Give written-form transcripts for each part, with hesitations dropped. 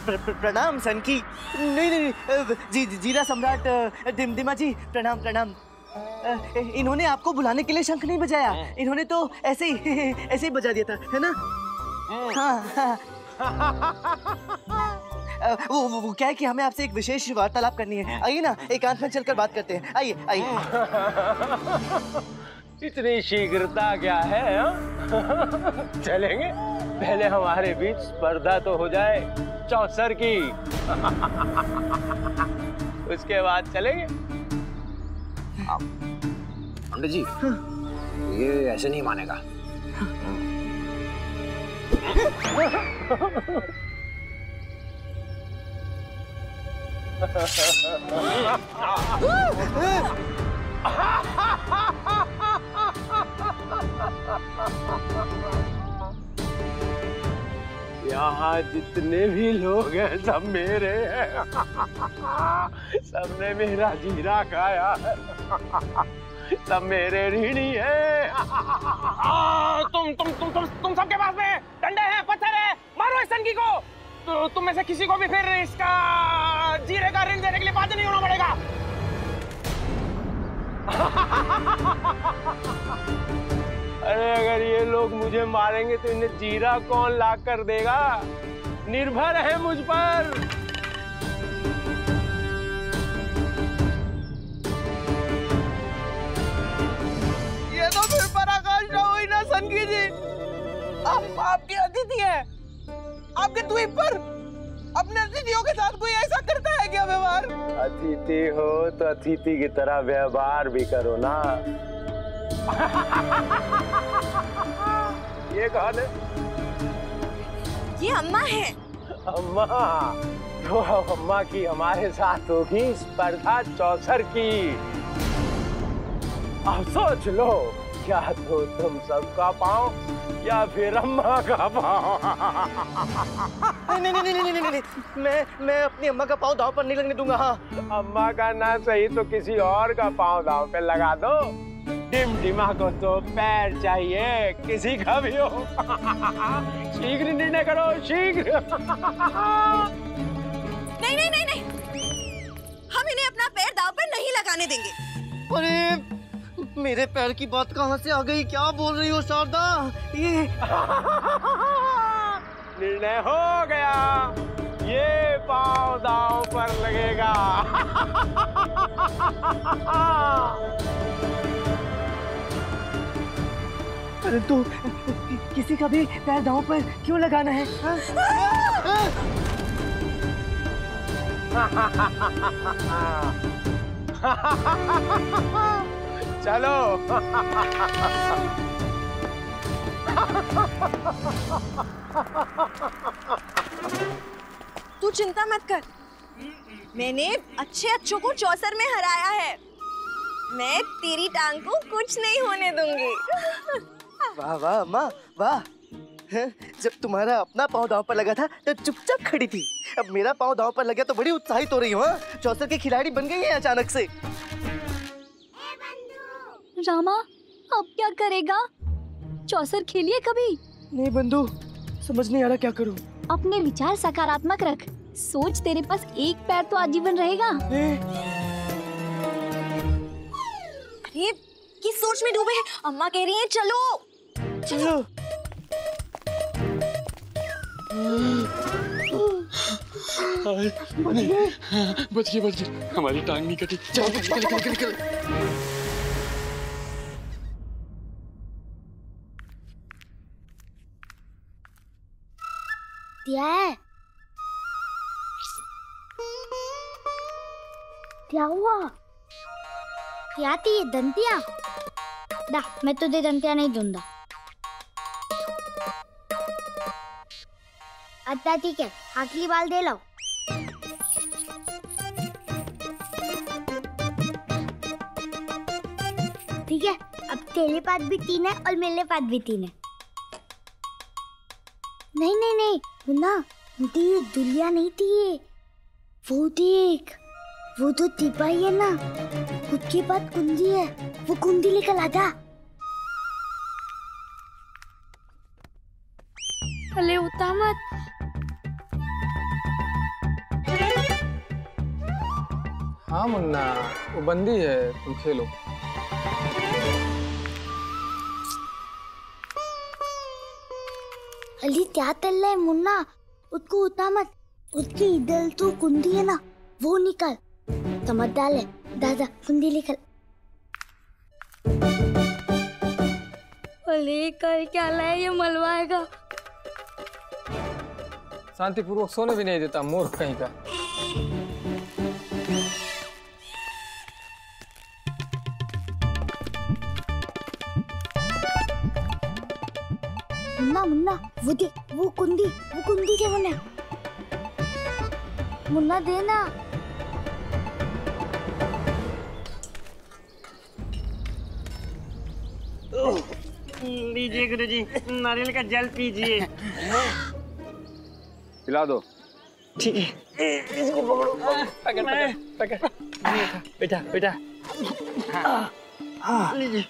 प्रणाम सन की। नहीं नहीं, जीरा सम्राट दिमा जी प्रणाम प्रणाम। इन्होंने आपको बुलाने के लिए शंख नहीं बजाया, इन्होंने तो ऐसे ही बजा दिया था, है ना? हाँ। वो क्या है कि हमें आपसे एक विशेष वार्तालाप करनी है। आइए ना, एकांत में चलकर बात करते हैं। आइए आइए। इतनी शीघ्रता क्या है? चलेंगे, पहले हमारे बीच स्पर्धा तो हो जाए चौसर की। उसके बाद चलेंगे। पंडित जी, ये ऐसे नहीं मानेगा। यहाँ जितने भी लोग हैं सब मेरे हैं। सबने मेरा जीरा खाया है। सब मेरे ऋणी हैं। तुम सबके पास में डंडे हैं, पत्थर है, मारो इस सनकी को। तो तुम में से किसी को भी फिर इसका जीरे का ऋण देने के लिए बाध्य नहीं होना पड़ेगा। अरे अगर ये लोग मुझे मारेंगे तो इन्हें जीरा कौन ला कर देगा? निर्भर है मुझ पर। ये तो फिर पराकाष्ठा हुई ना सनकी जी। आप आपके अतिथि हैं, आपके द्वीप पर अपने अतिथियों के साथ कोई ऐसा करता है क्या व्यवहार? अतिथि हो तो अतिथि की तरह व्यवहार भी करो ना। ये कौन है? ये अम्मा है। अम्मा, तो अम्मा की हमारे साथ होगी स्पर्धा चौसर की। अब सोच लो, क्या तो तुम सबका पाँव या फिर अम्मा का पाँव? नहीं, मैं अपनी अम्मा का पाँव दांव पर नहीं लगने दूंगा। हाँ, अम्मा का ना सही तो किसी और का पाँव दांव पे लगा दो। डिमा को तो पैर चाहिए, किसी का भी हो। शीघ्र निर्णय करो, शीघ्र। नहीं, हम इन्हें अपना पैर दांव पर नहीं लगाने देंगे। अरे मेरे पैर की बात कहाँ से आ गई? क्या बोल रही हो शारदा? ये निर्णय हो गया, ये पाँव दांव पर लगेगा। परंतु किसी का भी पैर दांव पर क्यों लगाना है? चलो। तू चिंता मत कर, मैंने अच्छों को चौसर में हराया है। मैं तेरी टांग को कुछ नहीं होने दूंगी। वाह वाह अम्मा वाह। जब तुम्हारा अपना पाँव दांव पर लगा था तो चुपचाप खड़ी थी, अब मेरा पाँव दांव पर लगा तो बड़ी उत्साहित हो रही हो। चौसर की खिलाड़ी बन गई है अचानक से। रामा, अब क्या करेगा? चौसर खेलिए कभी? नहीं बंधु, समझ नहीं आ रहा क्या करूं। अपने विचार सकारात्मक रख, सोच तेरे पास एक पैर तो आजीवन रहेगा। अरे किस सोच में डूबे हैं? अम्मा कह रही हैं चलो। बच गए, हमारी टांग नहीं कटी। चलो निकल। क्या हुआ? क्या थी ये दंतिया? दा, मैं तुझे दंतिया नहीं दूंगा। अच्छा ठीक है, आखिरी बाल दे लो। ठीक है, अब तेरे पास भी 3 है और मेरे पास भी 3 है। नहीं मुन्ना, मुझे दुलिया नहीं थी। वो देख, वो तो तिपाही है ना, उसके पास कुंजी है, वो कुंजी लेकर आ जा। अरे उतामत, हाँ मुन्ना, वो बंदी है, तुम खेलो। अली क्या तल रहा है मुन्ना? उसको उतना मत, उसकी इधर तो कुंडी है ना, वो निकाल। समझ डाले दादा, कुंडी निकल। अली कर क्या लाए, ये मलवाएगा। शांतिपूर्वक सोने भी नहीं देता, मूर्ख कहीं का। मुन्ना मुन्ना, वो दे, वो कुंडी दे मुन्ना। मुन्ना देना। लीजिए गुरुजी, नारियल का जल पीजिए। पिला दो। ठीक है, इसको पकड़ो। पकड़। बेटा बेटा, लीजिए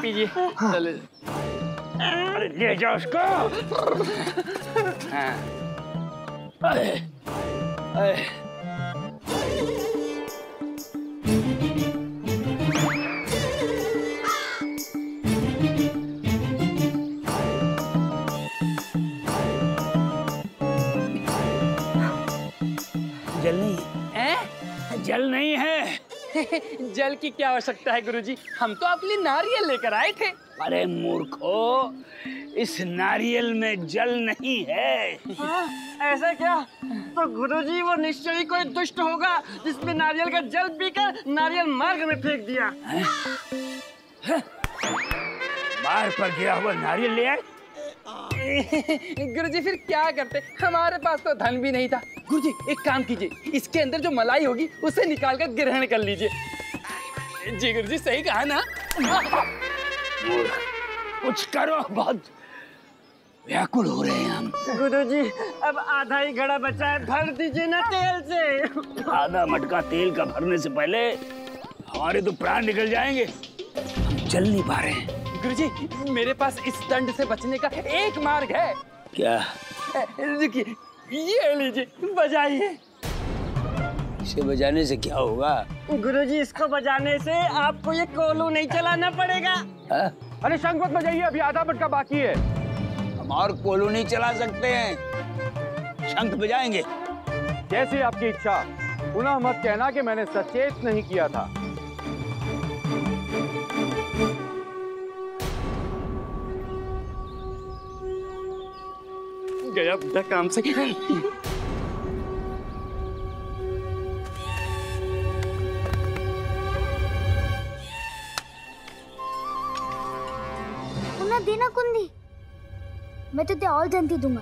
पीजिए। अरे ले जाओ उसको। जल नहीं है? जल नहीं है। जल की क्या आवश्यकता है गुरुजी? हम तो आपके लिए नारियल लेकर आए थे। अरे मूर्खो, इस नारियल में जल नहीं है। ऐसा क्या? तो गुरुजी वो निश्चय ही कोई दुष्ट होगा जिसने नारियल का जल पीकर नारियल मार्ग में फेंक दिया। बाहर पर गिरा हुआ नारियल ले आए। गुरुजी फिर क्या करते, हमारे पास तो धन भी नहीं था। गुरुजी एक काम कीजिए, इसके अंदर जो मलाई होगी उसे निकाल कर ग्रहण कर लीजिए। जी गुरुजी सही कहा ना? कुछ करो, बहुत व्याकुल हो रहे हैं हम। गुरुजी अब आधा ही घड़ा बचा है, भर दीजिए ना तेल से। आधा मटका तेल का भरने से पहले हमारे तो प्राण निकल जाएंगे, हम चल नहीं पा रहे हैं। गुरुजी मेरे पास इस दंड से बचने का एक मार्ग है। क्या? देखिए, ये लीजिए, बजाइए। इसे बजाने से क्या होगा? गुरुजी इसको बजाने से आपको ये कोलू नहीं चलाना पड़ेगा। अरे शंख मत बजाइए, अभी आधा मटका बाकी है। हम और कोलू नहीं चला सकते हैं, शंख बजाएंगे। जैसी आपकी इच्छा। पुनः मत कहना कि मैंने सचेत नहीं किया था। गया बुढ़ा काम से। मुन्ना देना कुंडी, मैं तुझे और जंती दूंगा।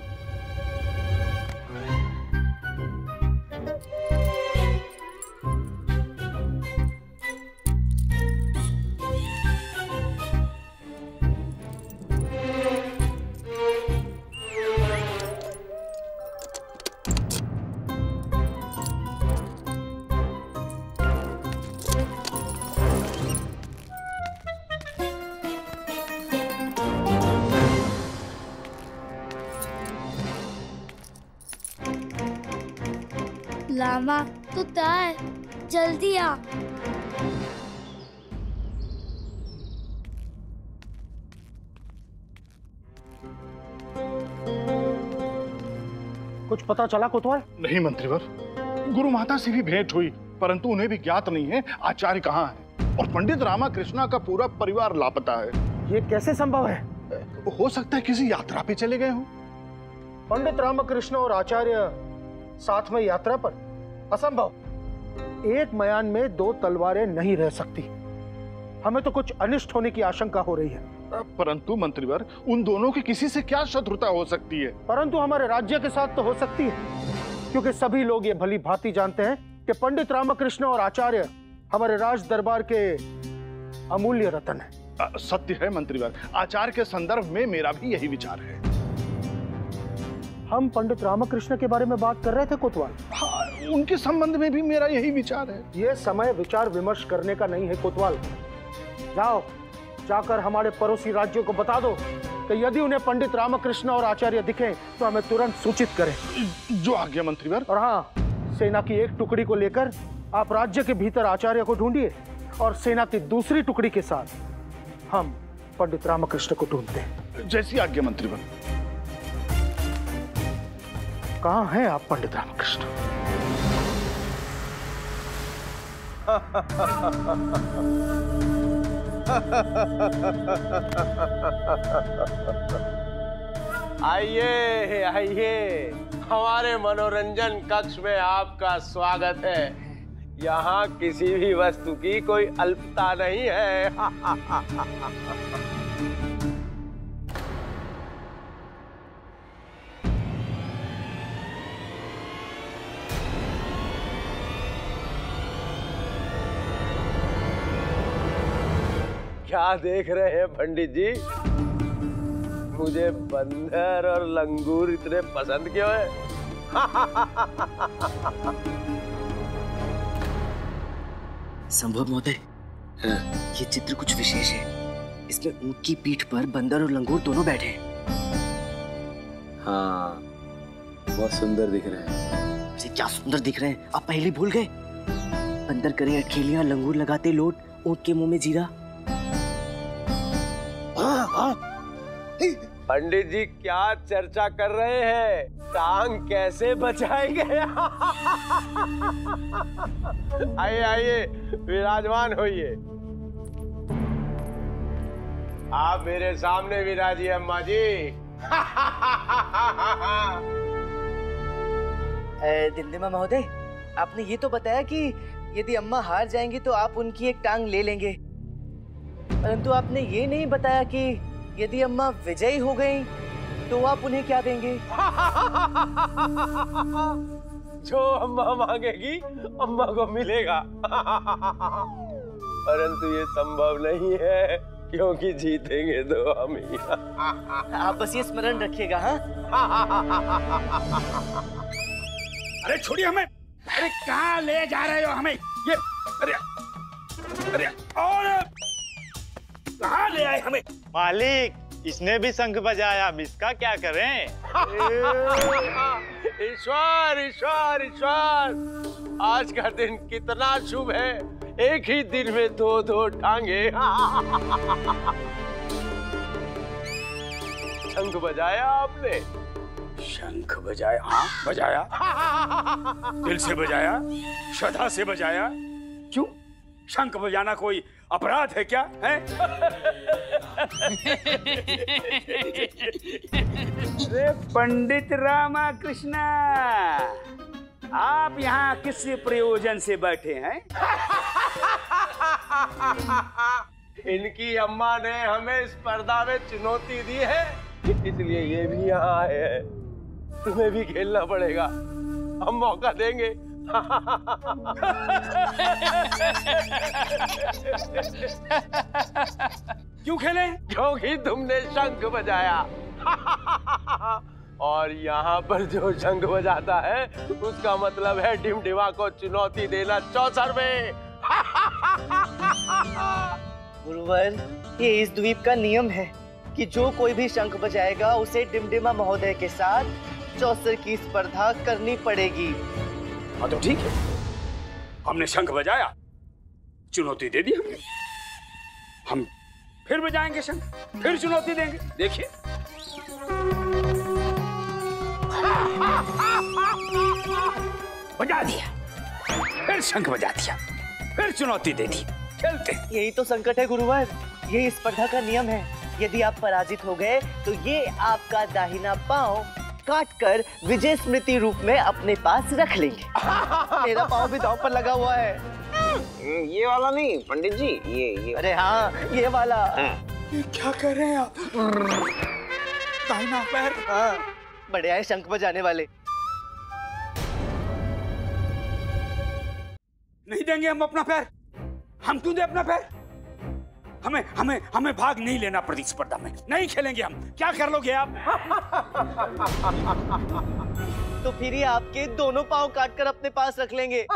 लामा तू तैयार, जल्दी आ। कुछ पता चला कोतवाल? नहीं मंत्रीवर, गुरु माता से भी भेंट हुई, परंतु उन्हें भी ज्ञात नहीं है आचार्य कहाँ है, और पंडित रामाकृष्णा का पूरा परिवार लापता है। ये कैसे संभव है? हो सकता है किसी यात्रा पे चले गए हों। पंडित रामकृष्ण और आचार्य साथ में यात्रा पर? असंभव। एक मयान में दो तलवारें नहीं रह सकती। हमें तो कुछ अनिष्ट होने की आशंका हो रही है। परंतु मंत्रीवर, उन दोनों की किसी से क्या शत्रुता हो सकती है? परंतु हमारे राज्य के साथ तो हो सकती है, क्योंकि सभी लोग ये भली भांति जानते हैं कि पंडित रामकृष्ण और आचार्य हमारे राज दरबार के अमूल्य रत्न है। सत्य है मंत्रीवर, आचार्य के संदर्भ में मेरा भी यही विचार है। हम पंडित रामकृष्ण के बारे में बात कर रहे थे कोतवाल। हाँ, उनके संबंध में भी मेरा यही विचार है। यह समय विचार विमर्श करने का नहीं है कोतवाल। जाओ, जाकर हमारे पड़ोसी राज्यों को बता दो कि यदि उन्हें पंडित रामकृष्ण और आचार्य दिखें तो हमें तुरंत सूचित करें। जो आज्ञा मंत्रीवर। और हाँ, सेना की एक टुकड़ी को लेकर आप राज्य के भीतर आचार्य को ढूंढिए और सेना की दूसरी टुकड़ी के साथ हम पंडित रामकृष्ण को ढूंढते हैं। जैसी आज्ञा मंत्रीवन। कहां हैं आप पंडित रामकृष्ण? आइए आइए, हमारे मनोरंजन कक्ष में आपका स्वागत है। यहाँ किसी भी वस्तु की कोई अल्पता नहीं है। क्या देख रहे हैं पंडित जी? मुझे बंदर और लंगूर इतने पसंद क्यों है? संभव महोदय, ये चित्र कुछ विशेष है। इसमें ऊंट की पीठ पर बंदर और लंगूर दोनों बैठे हैं। हाँ, बहुत सुंदर दिख रहे हैं। अरे क्या सुंदर दिख रहे हैं? आप पहले भूल गए। बंदर करे अठखेलियां, लंगूर लगाते लोट, ऊंट के मुंह में जीरा। पंडित जी क्या चर्चा कर रहे हैं? टांग कैसे बचाएंगे? आइए आइए, विराजमान होइए। आप मेरे सामने विराजिए अम्मा जी। दिमदिमा महोदय, आपने ये तो बताया कि यदि अम्मा हार जाएंगी तो आप उनकी एक टांग ले लेंगे, परंतु आपने ये नहीं बताया कि यदि अम्मा विजयी हो गई तो आप उन्हें क्या देंगे? जो अम्मा मांगेगी अम्मा को मिलेगा। परंतु ये संभव नहीं है क्योंकि जीतेंगे तो हम ही। आप बस ये स्मरण रखिएगा। हाँ, अरे छोड़िए हमें। अरे कहाँ ले जा रहे हो हमें? ये अरे अरे और कहाँ ले आए हमें? मालिक, इसने भी शंख बजाया, अब इसका क्या करें? ईश्वर ईश्वर ईश्वर, आज का दिन कितना शुभ है। एक ही दिन में दो दो टांगे। शंख बजाया आपने? शंख बजाया? हाँ बजाया, दिल से बजाया, श्रद्धा से बजाया। क्यों? शंख बजाना कोई अपराध है क्या? है? अरे पंडित रामकृष्ण, आप यहाँ किस प्रयोजन से बैठे हैं? इनकी अम्मा ने हमें स्पर्धा में चुनौती दी है, इसलिए ये भी यहाँ आए हैं। तुम्हें भी खेलना पड़ेगा, हम मौका देंगे। क्यों खेलें? क्योंकि तुमने शंख बजाया। और यहाँ पर जो शंख बजाता है उसका मतलब है डिमडिमा को चुनौती देना चौसर में। गुरुवर, ये इस द्वीप का नियम है कि जो कोई भी शंख बजाएगा उसे डिमडिमा महोदय के साथ चौसर की स्पर्धा करनी पड़ेगी। हाँ तो ठीक है, हमने शंख बजाया, चुनौती दे दी हमने। हम फिर बजाएंगे शंख, फिर चुनौती देंगे। देखिए बजा दिया, फिर शंख बजा दिया, फिर चुनौती दे दी। चलते हैं। यही तो संकट है गुरुवर, ये स्पर्धा का नियम है। यदि आप पराजित हो गए तो ये आपका दाहिना पांव काट कर विजय स्मृति रूप में अपने पास रख लेंगे। मेरा पांव भी दांव पर लगा हुआ है। ये वाला नहीं पंडित जी, ये अरे हाँ, ये वाला। ये क्या कर रहे हैं आप? दाहिना पैर। हाँ, बड़े आए शंख बजाने वाले। नहीं देंगे हम अपना पैर। हम क्यों दे अपना पैर? हमें हमें हमें भाग नहीं लेना प्रतिस्पर्धा में, नहीं खेलेंगे हम। क्या कर लोगे आप? तो फिर ये आपके दोनों पांव काटकर अपने पास रख लेंगे।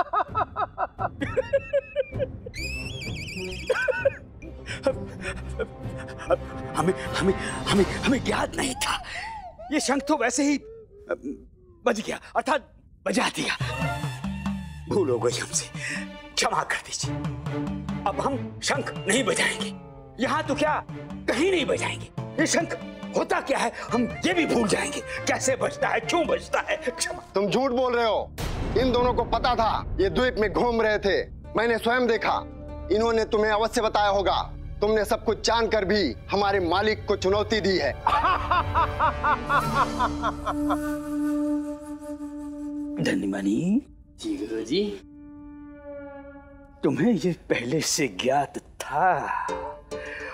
हमें हमें हमें हमें ज्ञात नहीं था। ये शंख तो वैसे ही बज गया, अर्थात बजा दिया। भूल हो गई हमसे, क्षमा कर दीजिए। अब हम शंख नहीं बजाएंगे, यहाँ तो क्या कहीं नहीं बजाएंगे। ये शंख होता क्या है हम ये भी भूल जाएंगे, कैसे बजता है, क्यों बजता है। क्षमा। तुम झूठ बोल रहे हो। इन दोनों को पता था ये द्वीप में घूम रहे थे, मैंने स्वयं देखा। इन्होंने तुम्हें अवश्य बताया होगा। तुमने सब कुछ जानकर भी हमारे मालिक को चुनौती दी है। धन्यमणि जी, गुरुजी तुम्हें ये पहले से ज्ञात था,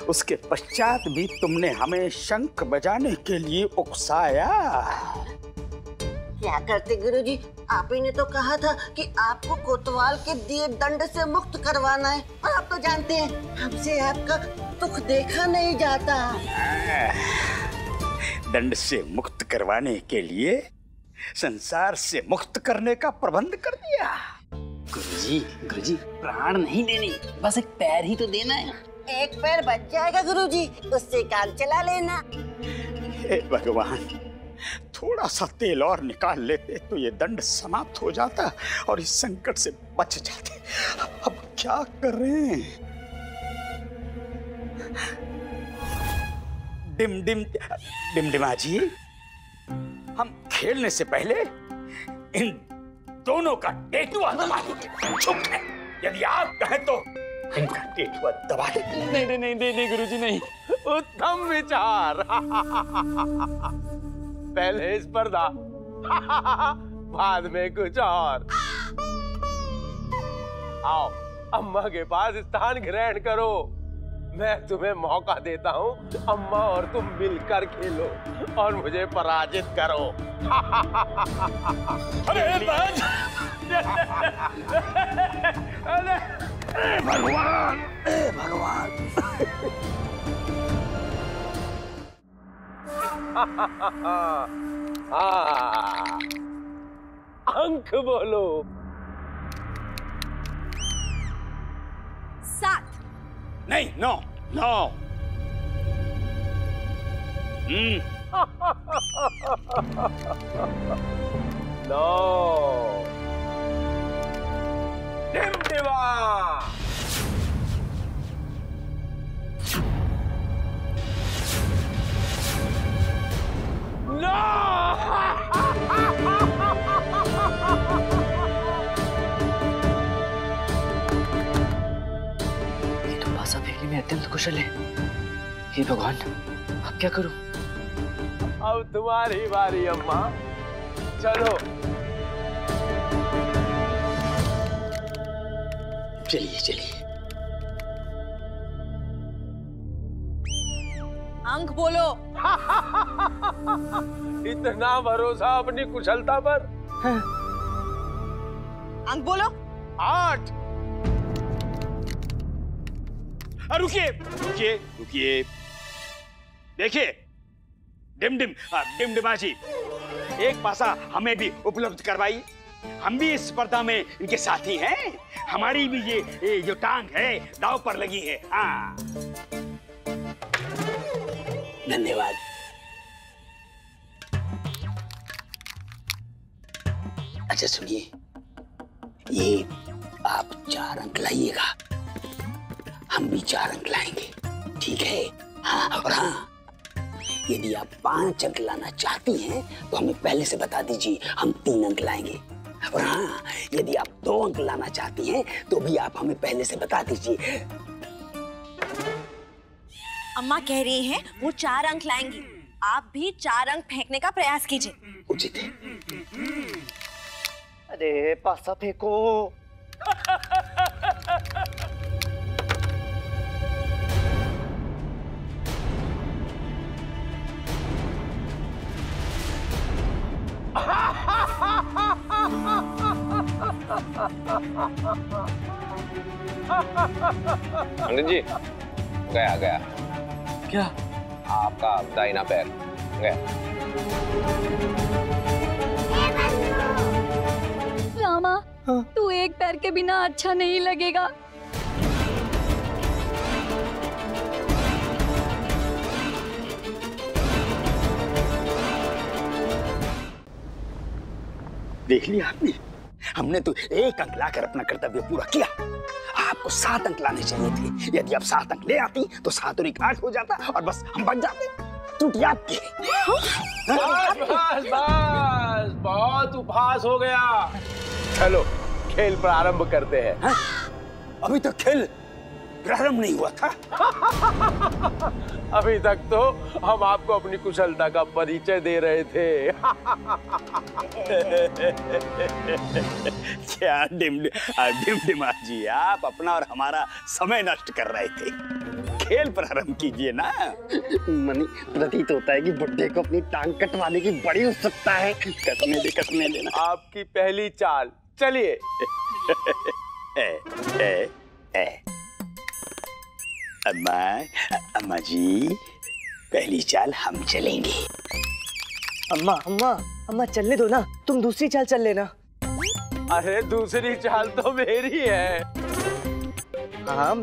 उसके पश्चात भी तुमने हमें शंख बजाने के लिए उकसाया। क्या करते गुरुजी, आप ही ने तो कहा था कि आपको कोतवाल के दिए दंड से मुक्त करवाना है, और आप तो जानते हैं हमसे आपका दुख देखा नहीं जाता। दंड से मुक्त करवाने के लिए संसार से मुक्त करने का प्रबंध कर दिया। गुरुजी प्राण नहीं देने, बस एक पैर ही तो देना है। एक पैर बच जाएगा गुरुजी, उससे काम चला लेना। हे भगवान, थोड़ा सा तेल और निकाल लेते तो ये दंड समाप्त हो जाता और इस संकट से बच जाते। अब क्या करें। डिमडिमा जी, हम खेलने से पहले इन दोनों का टेटुआ दबा देंगे। चुप है, यदि आप कहें तो इनका टेटुआ दबा देंगे। नहीं गुरुजी नहीं, उत्तम विचार। पहले स्पर्धा, बाद में कुछ और। आओ अम्मा के पास स्थान ग्रहण करो, मैं तुम्हें मौका देता हूँ। अम्मा और तुम मिलकर खेलो और मुझे पराजित करो। अरे भगवान, भगवान। अंक बोलो। 7। नहीं, 9 9। नो। डिमडिमा। ये तो पासा फेंकने में अत्यंत कुशल है। हे भगवान, अब क्या करूं? अब तुम्हारी बारी अम्मा, चलो। चलिए चलिए। अंक बोलो। इतना भरोसा अपनी कुशलता पर। अंक बोलो। 8। रुकिए रुकिए रुकिए, देखिए डिमडिमा जी, एक पासा हमें भी उपलब्ध करवाइए। हम भी इस स्पर्धा में इनके साथी हैं। हमारी भी ये जो टांग है दांव पर लगी है। हाँ, धन्यवाद। अच्छा सुनिए, ये आप 4 अंक लाइएगा, हम भी 4 अंक लाएंगे, ठीक है? हाँ, और हाँ, यदि आप 5 अंक लाना चाहती हैं तो हमें पहले से बता दीजिए, हम 3 अंक लाएंगे। और हाँ, यदि आप 2 अंक लाना चाहती हैं तो भी आप हमें पहले से बता दीजिए। अम्मा कह रही हैं वो 4 अंक लाएंगी, आप भी 4 अंक फेंकने का प्रयास कीजिए। उचित है। अरे पासा फेंको। पंडित जी, गया गया। क्या? आपका दाहिना पैर गया। रामा, तू एक पैर के बिना अच्छा नहीं लगेगा। देख लिया आपने, हमने तो 1 अंक लाकर अपना कर्तव्य पूरा किया। आपको 7 अंक लाने चाहिए थे। यदि आप 7 अंक ले आती तो 7 और 1 8 हो जाता और बस हम बच जाते। त्रुटि आपकी है। बस बहुत उपहास हो गया। चलो खेल प्रारंभ करते हैं। हा? अभी तक खेल प्रारंभ नहीं हुआ था। अभी तक तो हम आपको अपनी कुशलता का परिचय दे रहे थे। क्या डिमडिमा जी, आप अपना और हमारा समय नष्ट कर रहे थे। खेल प्रारंभ कीजिए ना। मनी, प्रतीत होता है कि बुड्ढे को अपनी टांग कटवाने की बड़ी उत्सुकता है। कटने देना। आपकी पहली चाल, चलिए। अम्मा जी, पहली चाल हम चलेंगे। अम्मा चलने दो ना, तुम दूसरी चाल चल लेना। अरे दूसरी चाल तो मेरी है। हाँ,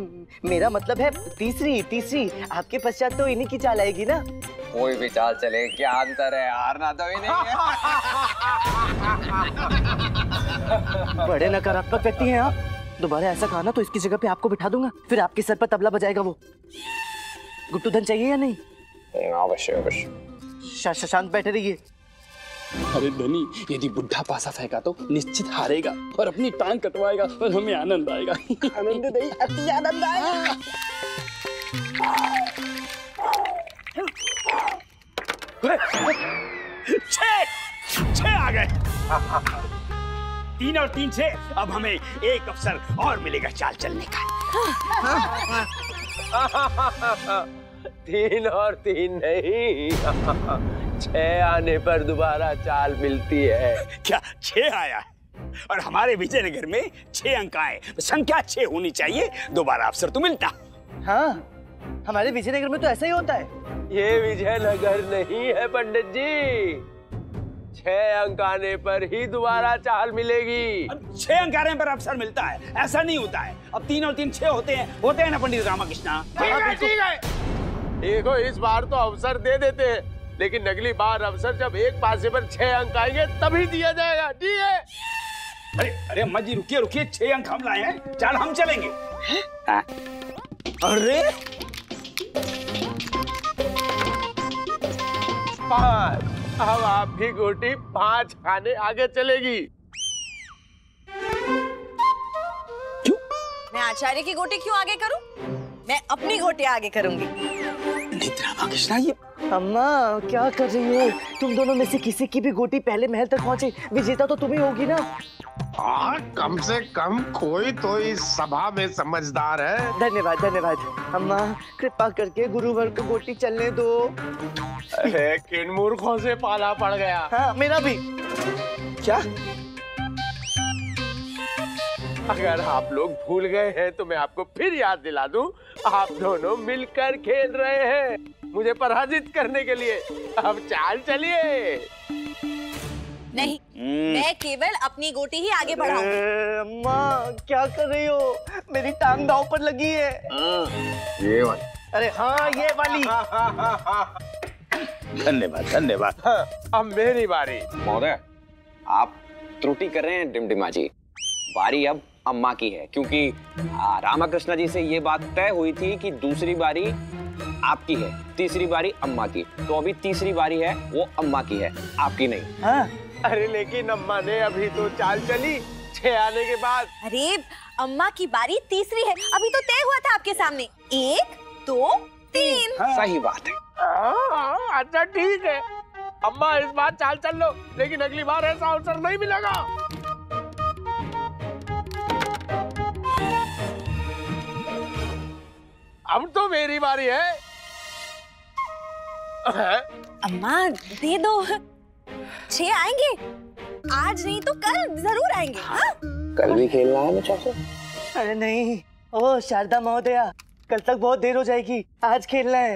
मेरा मतलब है तीसरी। आपके पश्चात तो इन्हीं की चाल आएगी ना। कोई भी चाल चले, क्या अंतर है? हारना तो ही नहीं है। बड़े नकारात्मक व्यक्ति हैं आप। दोबारा ऐसा कहा ना तो इसकी जगह पे आपको बिठा दूंगा, फिर आपके सर पर तबला बजाएगा वो। गुट्टू धन चाहिए या नहीं? अवश्य। शांत बैठे रहिए। अरे धनी, यदि बुढ़ा पासा फेंका तो निश्चित हारेगा और अपनी टांग कटवाएगा और हमें आनंद आएगा। आनंद नहीं, अति आनंद आएगा। छह आ गए। 3 और 3 6। अब हमें एक अवसर और मिलेगा चाल चलने का। 3 और 3 नहीं, 6 आने पर दोबारा चाल मिलती है। क्या 6 आया है? और हमारे विजयनगर में 6 अंक आए, संख्या 6 होनी चाहिए, दोबारा अवसर तो मिलता। हाँ, हमारे विजयनगर में तो ऐसा ही होता है। ये विजयनगर नहीं है पंडित जी। 6 अंक आने पर ही दोबारा चाल मिलेगी। 6 अंक आने पर अवसर मिलता है, ऐसा नहीं होता है। अब 3 और 3 6 होते हैं ना पंडित रामाकृष्णा। ठीक है। देखो, इस बार तो अवसर दे देते हैं, लेकिन अगली बार अवसर जब एक पासे पर 6 अंक आएंगे तभी दिया जाएगा। ठीक है? अरे अम्मा जी, रुकिए। 6 अंक हम लाए हैं, चाल हम चलेंगे। अरे 5। अब आपकी गोटी 5 खाने आगे चलेगी। मैं आचार्य की गोटी क्यों आगे करूं? मैं अपनी गोटी आगे करूंगी। रामाकृष्णा, ये अम्मा क्या कर रही हो? तुम दोनों में से किसी की भी गोटी पहले महल तक पहुंचे, विजेता तो तुम ही होगी ना। कम से कम कोई तो इस सभा में समझदार है। धन्यवाद। अम्मा कृपा करके गुरुवर को गोटी चलने दो। अरे किन मूर्खों से पाला पड़ गया। हाँ, मेरा भी। क्या? अगर आप लोग भूल गए हैं तो मैं आपको फिर याद दिला दूं। आप दोनों मिलकर खेल रहे हैं मुझे पराजित करने के लिए। अब चाल चलिए। नहीं, मैं केवल अपनी गोटी ही आगे बढ़ाऊंगी। अम्मा क्या कर रही हो? मेरी टांग दांव पर लगी है। ये वाली? अरे हाँ, ये वाली। धन्यवाद। हाँ, अब मेरी बारी। महोदय, आप त्रुटि कर रहे हैं डिमडिमा जी। बारी अब अम्मा की है, क्योंकि रामाकृष्ण जी से ये बात तय हुई थी कि दूसरी बारी आपकी है, तीसरी बारी अम्मा की। तो अभी तीसरी बारी है, वो अम्मा की है, आपकी नहीं। हाँ? अरे लेकिन अम्मा ने अभी तो चाल चली 6 आने के बाद। अरे अम्मा की बारी तीसरी है, अभी तो तय हुआ था आपके सामने। 1 2 3। सही बात है। अच्छा ठीक है, अम्मा इस बार चाल चल लो, लेकिन अगली बार ऐसा अवसर नहीं मिलेगा। अब तो मेरी बारी है। अम्मा दे दो। 6 आएंगे, आज नहीं तो कल जरूर आएंगे। हाँ? कल भी खेलना है बच्चा से? अरे नहीं, ओ शारदा महोदया, कल तक बहुत देर हो जाएगी, आज खेलना है।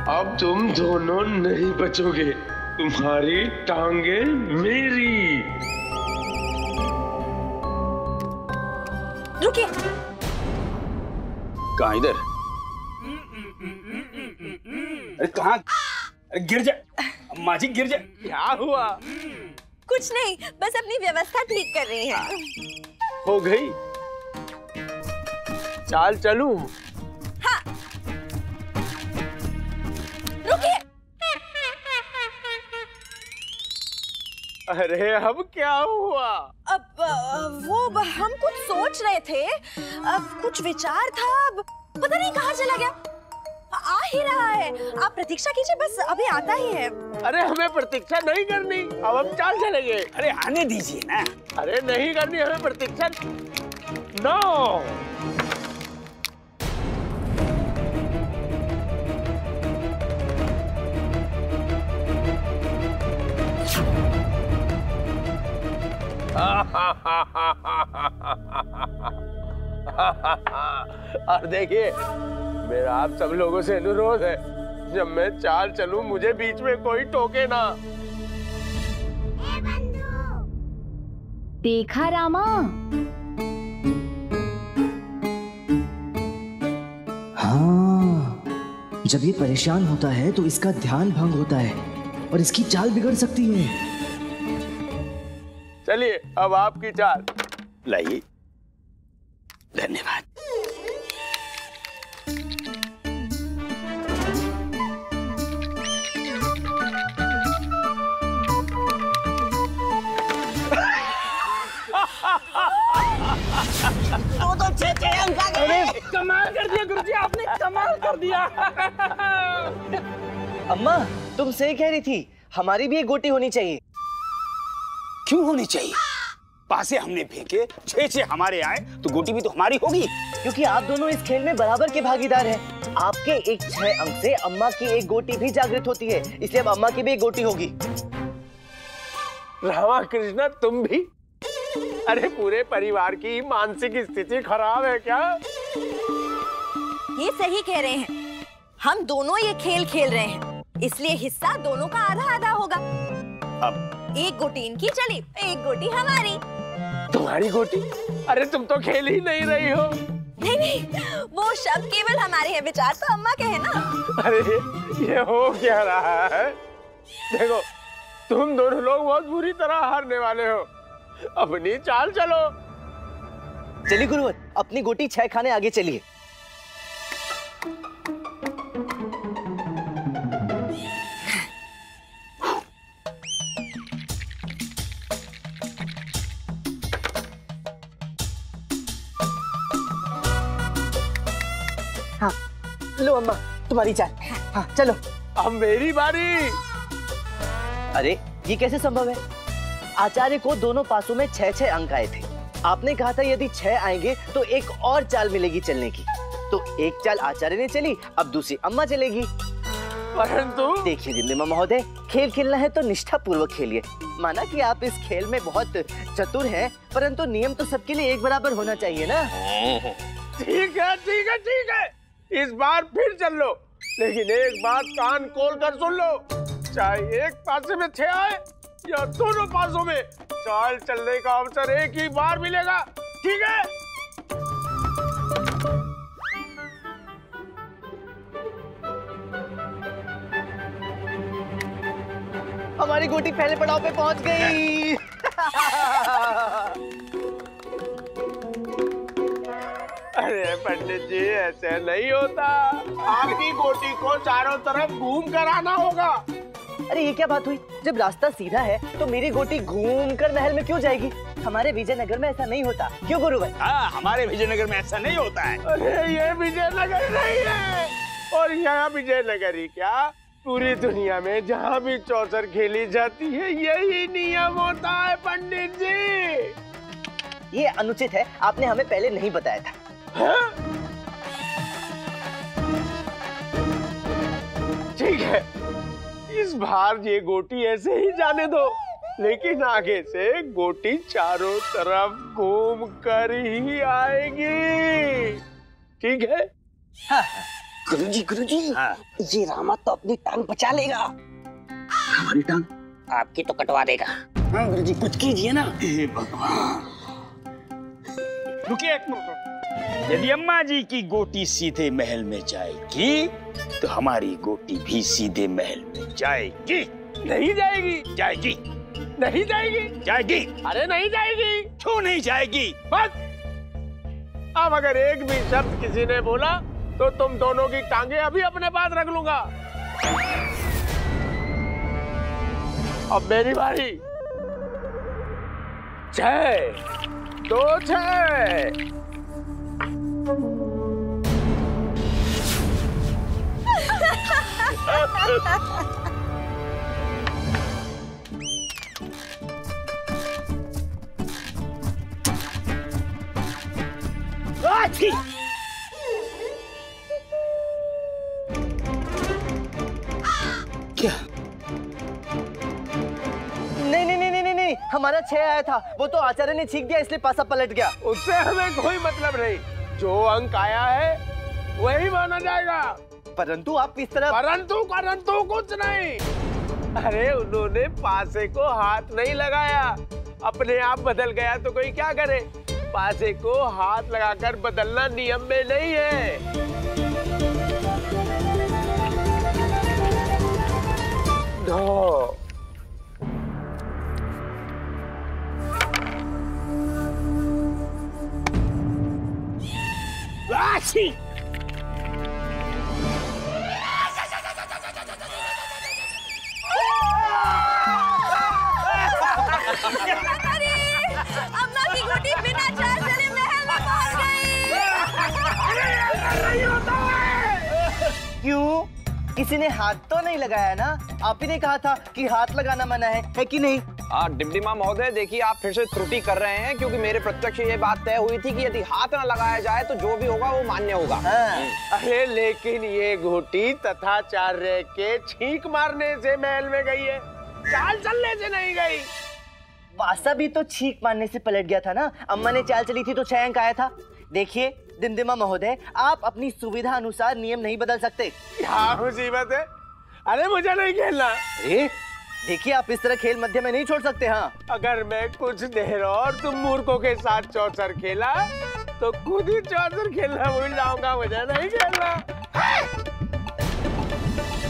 अब तुम दोनों नहीं बचोगे, तुम्हारी टांगे मेरी। रुकिए। कहाँ? इधर? अरे कहाँ? गिर जा अम्मा जी, गिर जा। क्या हुआ? कुछ नहीं, बस अपनी व्यवस्था ठीक कर रही है। हो गई? चाल चलूं? हाँ। रुकिए। अरे अब क्या हुआ? अब वो हम कुछ सोच रहे थे, अब कुछ विचार था, अब पता नहीं कहाँ चला गया। आ ही रहा है, आप प्रतीक्षा कीजिए, बस अभी आता ही है। अरे हमें प्रतीक्षा नहीं करनी, अब हम चाल चलेंगे। अरे आने दीजिए ना। अरे नहीं करनी हमें प्रतीक्षा। नो। और देखिए, मेरा आप सब लोगों से अनुरोध है, जब मैं चाल चलूं मुझे बीच में कोई टोके ना। देखा रामा? हाँ, जब ये परेशान होता है तो इसका ध्यान भंग होता है और इसकी चाल बिगड़ सकती है। चलिए अब आपकी चाल। लाइए। धन्यवाद। तो छे अंक आ गए। कमाल कर दिया गुरुजी, आपने कमाल कर दिया। अम्मा, तुम सही कह रही थी, हमारी भी एक गोटी होनी चाहिए। क्यों होनी चाहिए? पासे हमने फेंके, 6 हमारे आए, तो गोटी भी तो हमारी होगी। क्योंकि आप दोनों इस खेल में बराबर के भागीदार हैं। आपके एक 6 अंक से अम्मा की एक गोटी भी जागृत होती है, इसलिए अब अम्मा की भी एक गोटी होगी। रामा कृष्णा, तुम भी? अरे पूरे परिवार की मानसिक स्थिति खराब है क्या? ये सही कह रहे हैं, हम दोनों ये खेल खेल रहे हैं, इसलिए हिस्सा दोनों का आधा आधा होगा। अब एक गोटी इनकी चली, एक गोटी हमारी। तुम्हारी गोटी? अरे तुम तो खेल ही नहीं रही हो। नहीं नहीं, वो शब्द केवल हमारे हैं, विचार तो अम्मा के हैं ना। अरे ये हो क्या रहा है? देखो, तुम दोनों लोग बहुत बुरी तरह हारने वाले हो। अपनी चाल चलो। चलिए गुरुवर, अपनी गोटी 6 खाने आगे चलिए। हाँ, लो अम्मा, तुम्हारी चाल। हाँ, चलो। अब मेरी बारी। अरे ये कैसे संभव है? आचार्य को दोनों पासों में 6 अंक आए थे। आपने कहा था यदि 6 आएंगे तो एक और चाल मिलेगी चलने की। तो एक चाल आचार्य ने चली, अब दूसरी अम्मा चलेगी। परंतु देखिए दिम्मा महोदय, खेल खेलना है तो निष्ठा पूर्वक खेलिए। माना कि आप इस खेल में बहुत चतुर हैं, परंतु नियम तो सबके लिए एक बराबर होना चाहिए ना। ठीक है ठीक है ठीक है, इस बार फिर चल लो, लेकिन एक बात कान खोल कर सुन लो, चाहे एक पासे में 6 आए या दोनों पासों में, चाल चलने का अवसर एक ही बार मिलेगा, ठीक है? हमारी गोटी पहले पड़ाव पे पहुंच गई। अरे पंडित जी, ऐसे नहीं होता, आपकी गोटी को चारों तरफ घूम कर आना होगा। अरे ये क्या बात हुई? जब रास्ता सीधा है तो मेरी गोटी घूम कर महल में क्यों जाएगी? हमारे विजयनगर में ऐसा नहीं होता, क्यों गुरुवर? हाँ, हमारे विजयनगर में ऐसा नहीं होता है। अरे ये विजयनगर नहीं है, और यहाँ विजयनगर ही क्या, पूरी दुनिया में जहाँ भी चौसर खेली जाती है यही नियम होता है पंडित जी। ये अनुचित है, आपने हमें पहले नहीं बताया था। हाँ? ठीक है, इस बार ये गोटी ऐसे ही जाने दो, लेकिन आगे से गोटी चारों तरफ घूम कर ही आएगी, ठीक है? हाँ। गुरुजी, हाँ। ये रामा तो अपनी टांग बचा लेगा। हमारी टांग? आपकी तो कटवा देगा। हाँ गुरुजी, कुछ कीजिए ना। हे भगवान। रुकिए एक मिनट। यदि अम्मा जी की गोटी सीधे महल में जाएगी तो हमारी गोटी भी सीधे महल में जाएगी। नहीं जाएगी। जाएगी। नहीं जाएगी। जाएगी। अरे नहीं जाएगी। क्यों नहीं जाएगी? बस अब अगर एक भी शब्द किसी ने बोला तो तुम दोनों की टांगे अभी अपने पास रख लूंगा। अब मेरी बारी। 6 2 6। क्या? नहीं, हमारा 6 आया था, वो तो आचार्य ने छींक दिया इसलिए पासा पलट गया। उससे हमें कोई मतलब नहीं, जो अंक आया है वही माना जाएगा। परंतु आप इस तरह परंतु कुछ नहीं। अरे उन्होंने पासे को हाथ नहीं लगाया, अपने आप बदल गया तो कोई क्या करे। पासे को हाथ लगाकर बदलना नियम में नहीं है। दो। अम्मा की गोटी बिना चाल चले महल में पहुंच गई। क्यों? किसी ने हाथ तो नहीं लगाया ना? आप ही ने कहा था कि हाथ लगाना मना है कि नहीं? डिप्टी महोदय देखिए, आप फिर से त्रुटि कर रहे हैं, क्योंकि मेरे प्रत्यक्ष ये बात तय हुई थी कि यदि हाथ न लगाया जाए तो जो भी होगा वो मान्य होगा। अरे लेकिन ये घोटी तथाचार्य के छींक मारने से महल में गई है, चाल चलने से नहीं गई। पासा भी तो छींक मारने से पलट गया था ना। अम्मा ने चाल चली थी तो 6 अंक आया था। देखिए दिमदिमा महोदय, आप अपनी सुविधा अनुसार नियम नहीं बदल सकते। क्या मुसीबत है? अरे मुझे नहीं खेलना। देखिए आप इस तरह खेल मध्य में नहीं छोड़ सकते। हाँ, अगर मैं कुछ देर और तुम मूर्खों के साथ चौसर खेला तो खुद ही चौसर खेलना भूल जाऊंगा। मुझे नहीं खेलना।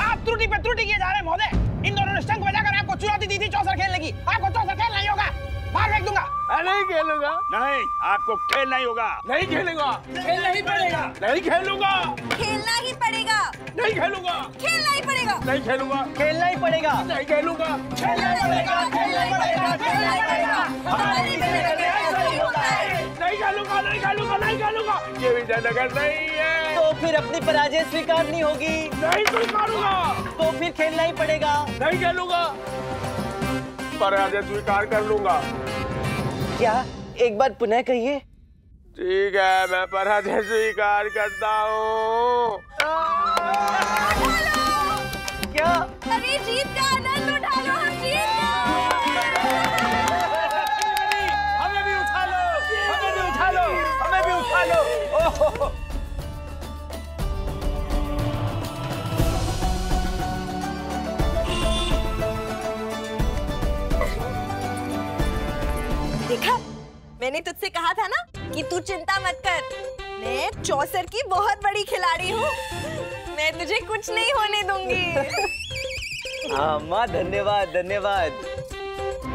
आप त्रुटि पे त्रुटि किए जा रहे हैं महोदय। इन दोनों ने शंख बजाकर आपको चुनौती दी थी चौसर खेलने की। आपको चौसर खेलना ही होगा। बाहर फेंक दूंगा। नहीं खेलूंगा। नहीं, आपको खेलना ही होगा। नहीं खेलूंगा। खेलना ही पड़ेगा। नहीं खेलूंगा। खेलना ही पड़ेगा। नहीं खेलूंगा। खेलना ही पड़ेगा। नहीं खेलूंगा। खेलना ही पड़ेगा। नहीं खेलूंगा। खेलना ही पड़ेगा। खेलना ही पड़ेगा। खेलना ही पड़ेगा। हमारी नहीं खेलूंगा। नहीं खेलूंगा। नहीं खेलूंगा। ये विजयनगर नहीं है। तो फिर अपनी पराजय स्वीकारनी होगी। नहीं स्वीकारूंगा। तो फिर खेलना ही पड़ेगा। नहीं खेलूंगा। पराजय स्वीकार कर लूंगा। क्या? एक बार पुनः कहिए। ठीक है, मैं पराजय स्वीकार करता हूँ। क्या? अरे जीत का आनंद उठा लो। हम जीत हमें भी उठा लो। हमें भी उठा लो। हमें भी उठा लो। ओहो। देखा, मैंने तुझसे कहा था ना कि तू चिंता मत कर। मैं चौसर की बहुत बड़ी खिलाड़ी हूँ। मैं तुझे कुछ नहीं होने दूंगी। हाँ माँ, धन्यवाद धन्यवाद।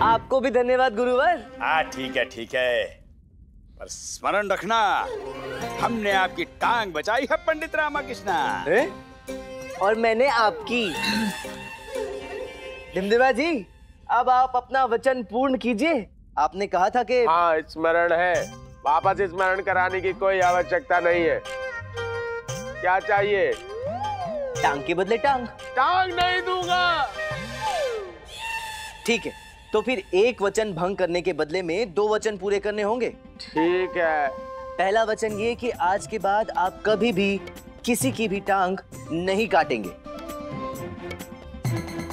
आपको भी धन्यवाद गुरुवर। हाँ ठीक है, पर स्मरण रखना, हमने आपकी टांग बचाई है पंडित रामाकृष्णा। और मैंने आपकी। दिमदिमा जी, अब आप अपना वचन पूर्ण कीजिए। आपने कहा था कि हाँ, स्मरण है। वापस स्मरण कराने की कोई आवश्यकता नहीं है। क्या चाहिए? टांग के बदले टांग। टांग नहीं दूंगा। ठीक है, तो फिर एक वचन भंग करने के बदले में 2 वचन पूरे करने होंगे। ठीक है। पहला वचन ये कि आज के बाद आप कभी भी किसी की भी टांग नहीं काटेंगे।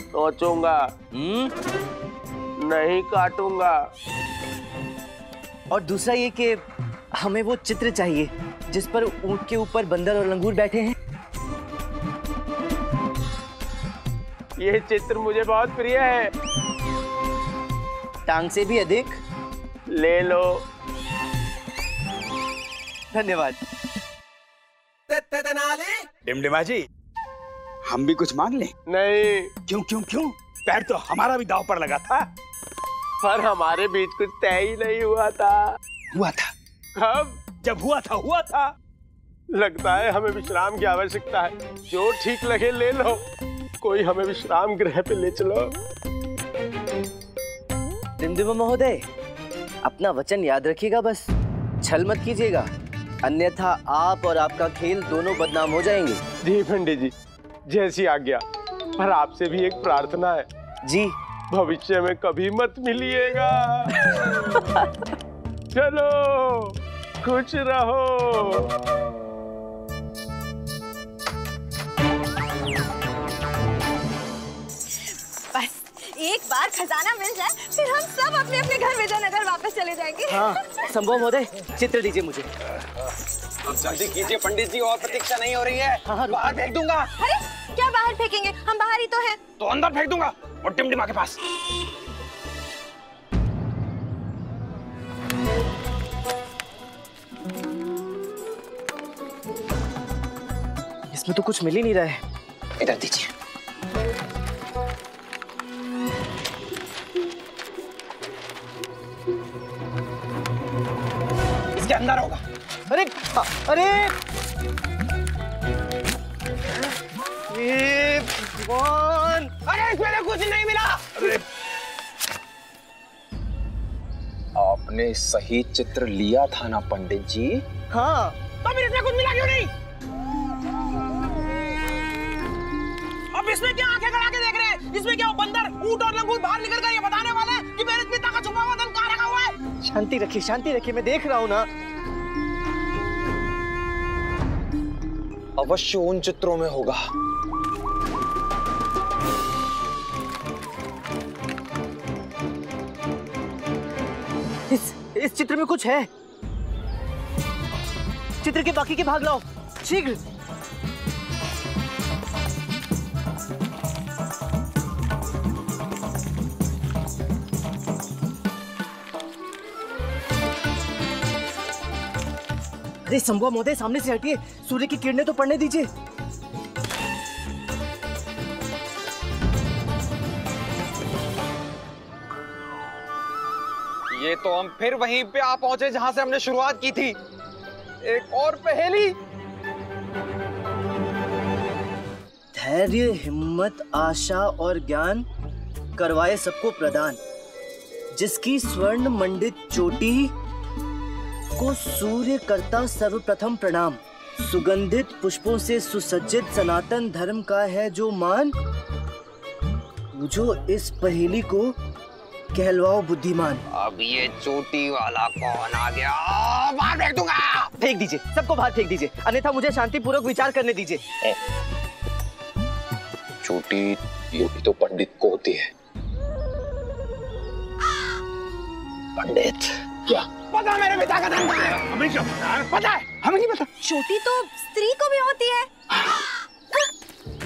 सोचूंगा। नहीं काटूंगा। और दूसरा ये कि हमें वो चित्र चाहिए जिस पर ऊंट के ऊपर बंदर और लंगूर बैठे हैं। ये चित्र मुझे बहुत प्रिय है। टांग से भी अधिक। ले लो। धन्यवाद। डिमडिमा जी, हम भी कुछ मांग लें? नहीं। क्यों क्यों क्यों? पैर तो हमारा भी दांव पर लगा था। पर हमारे बीच कुछ तय ही नहीं हुआ था। हुआ था? कब? जब हुआ था। लगता है हमें विश्राम की आवश्यकता है। जो ठीक लगे ले लो। कोई हमें विश्राम गृह पे ले चलो। डिमडिमा महोदय, अपना वचन याद रखिएगा, बस छल मत कीजिएगा, अन्यथा आप और आपका खेल दोनों बदनाम हो जाएंगे। जी पंडित जी, जैसी आज्ञा। पर आपसे भी एक प्रार्थना है। जी। भविष्य में कभी मत मिलिएगा। चलो, खुश रहो। एक बार खजाना मिल जाए फिर हम सब अपने अपने घर विजयनगर वापस चले जाएंगे। हाँ, संभव महोदय, चित्र दीजिए मुझे। अब जल्दी कीजिए पंडित जी, और प्रतीक्षा नहीं हो रही है। हाँ, बाहर फेंक दूंगा। अरे क्या बाहर फेंकेंगे, हम बाहर ही तो हैं। तो अंदर फेंक दूंगा, और टिमटिमा के पास। इसमें तो कुछ मिल ही नहीं रहा है। इधर दीजिए। इसके अंदर होगा। अरे अरे भगवान, अरे इसमें कुछ नहीं मिला। अरे आपने सही चित्र लिया था ना पंडित जी? हाँ। तो फिर इसमें कुछ मिला क्यों नहीं? अब इसमें क्या आंखें गड़ा के देख रहे हैं? इसमें क्या बंदर, ऊंट और लंगूर बाहर निकल कर ये बताने वाले हैं कि मेरे पिता का छुपा हुआ धन कहाँ रखा हुआ है? शांति रखिए, मैं देख रहा हूँ ना। अवश्य उन चित्रों में होगा। इस चित्र में कुछ है। चित्र के बाकी के भाग लाओ, शीघ्र। अरे संभव महोदय, सामने से हटिए, सूर्य की किरणें तो पड़ने दीजिए। ये तो हम फिर वहीं पे आ पहुंचे जहां से हमने शुरुआत की थी। एक और पहेली। धैर्य, हिम्मत, आशा और ज्ञान करवाए सबको प्रदान, जिसकी स्वर्ण मंडित चोटी को सूर्य करता सर्वप्रथम प्रणाम। सुगंधित पुष्पों से सुसज्जित सनातन धर्म का है जो मान, जो इस पहेली को कहलवाओ बुद्धिमान। अब ये चोटी वाला कौन आ गया? बाहर फेंक दूंगा। फेंक दीजिए, सबको बाहर फेंक दीजिए, अन्यथा मुझे शांतिपूर्वक विचार करने दीजिए। चोटी ये भी तो पंडित को होती है। पंडित क्या पता मेरे पिता का धन कहाँ है? हमें क्या पता है? हमें नहीं पता। चोटी तो स्त्री को भी होती है।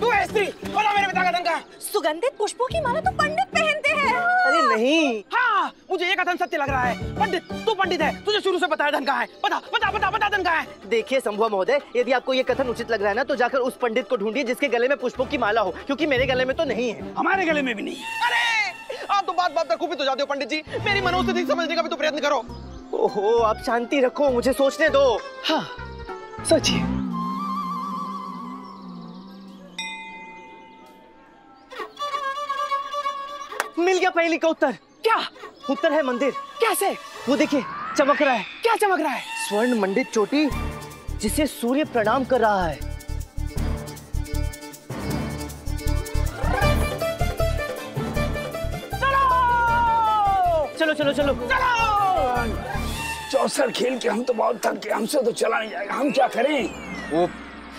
तू है स्त्री, पता मेरे पिता का धन कहाँ है? सुगंधित पुष्पों की माला तो पंडित पहनते हैं। अरे नहीं। हाँ, मुझे ये कथन सत्य लग रहा है। पंडित, तू पंडित है, तुझे शुरू से पता है धन कहाँ है। पता धन कहाँ है। देखिए संभव महोदय, यदि आपको ये कथन उचित लग रहा है ना, तो जाकर उस पंडित को ढूंढिए जिसके गले में पुष्पों की माला हो, क्योंकि मेरे गले में तो नहीं है। हमारे गले में भी नहीं। अरे आप तो बात पर खूबी तो जाते हो पंडित जी, मेरी मनोस्थिति समझने का भी तो प्रयत्न करो। ओहो, आप शांति रखो, मुझे सोचने दो। हाँ, सोचिए। मिल गया पहेली का उत्तर। क्या उत्तर है मंदिर। कैसे? वो देखिए, चमक रहा है। क्या चमक रहा है? स्वर्ण मंडित चोटी जिसे सूर्य प्रणाम कर रहा है। चलो चलो चलो चलो। चौसर खेल के हम तो बहुत थक गए, हमसे तो चला नहीं जाएगा, हम क्या करें? वो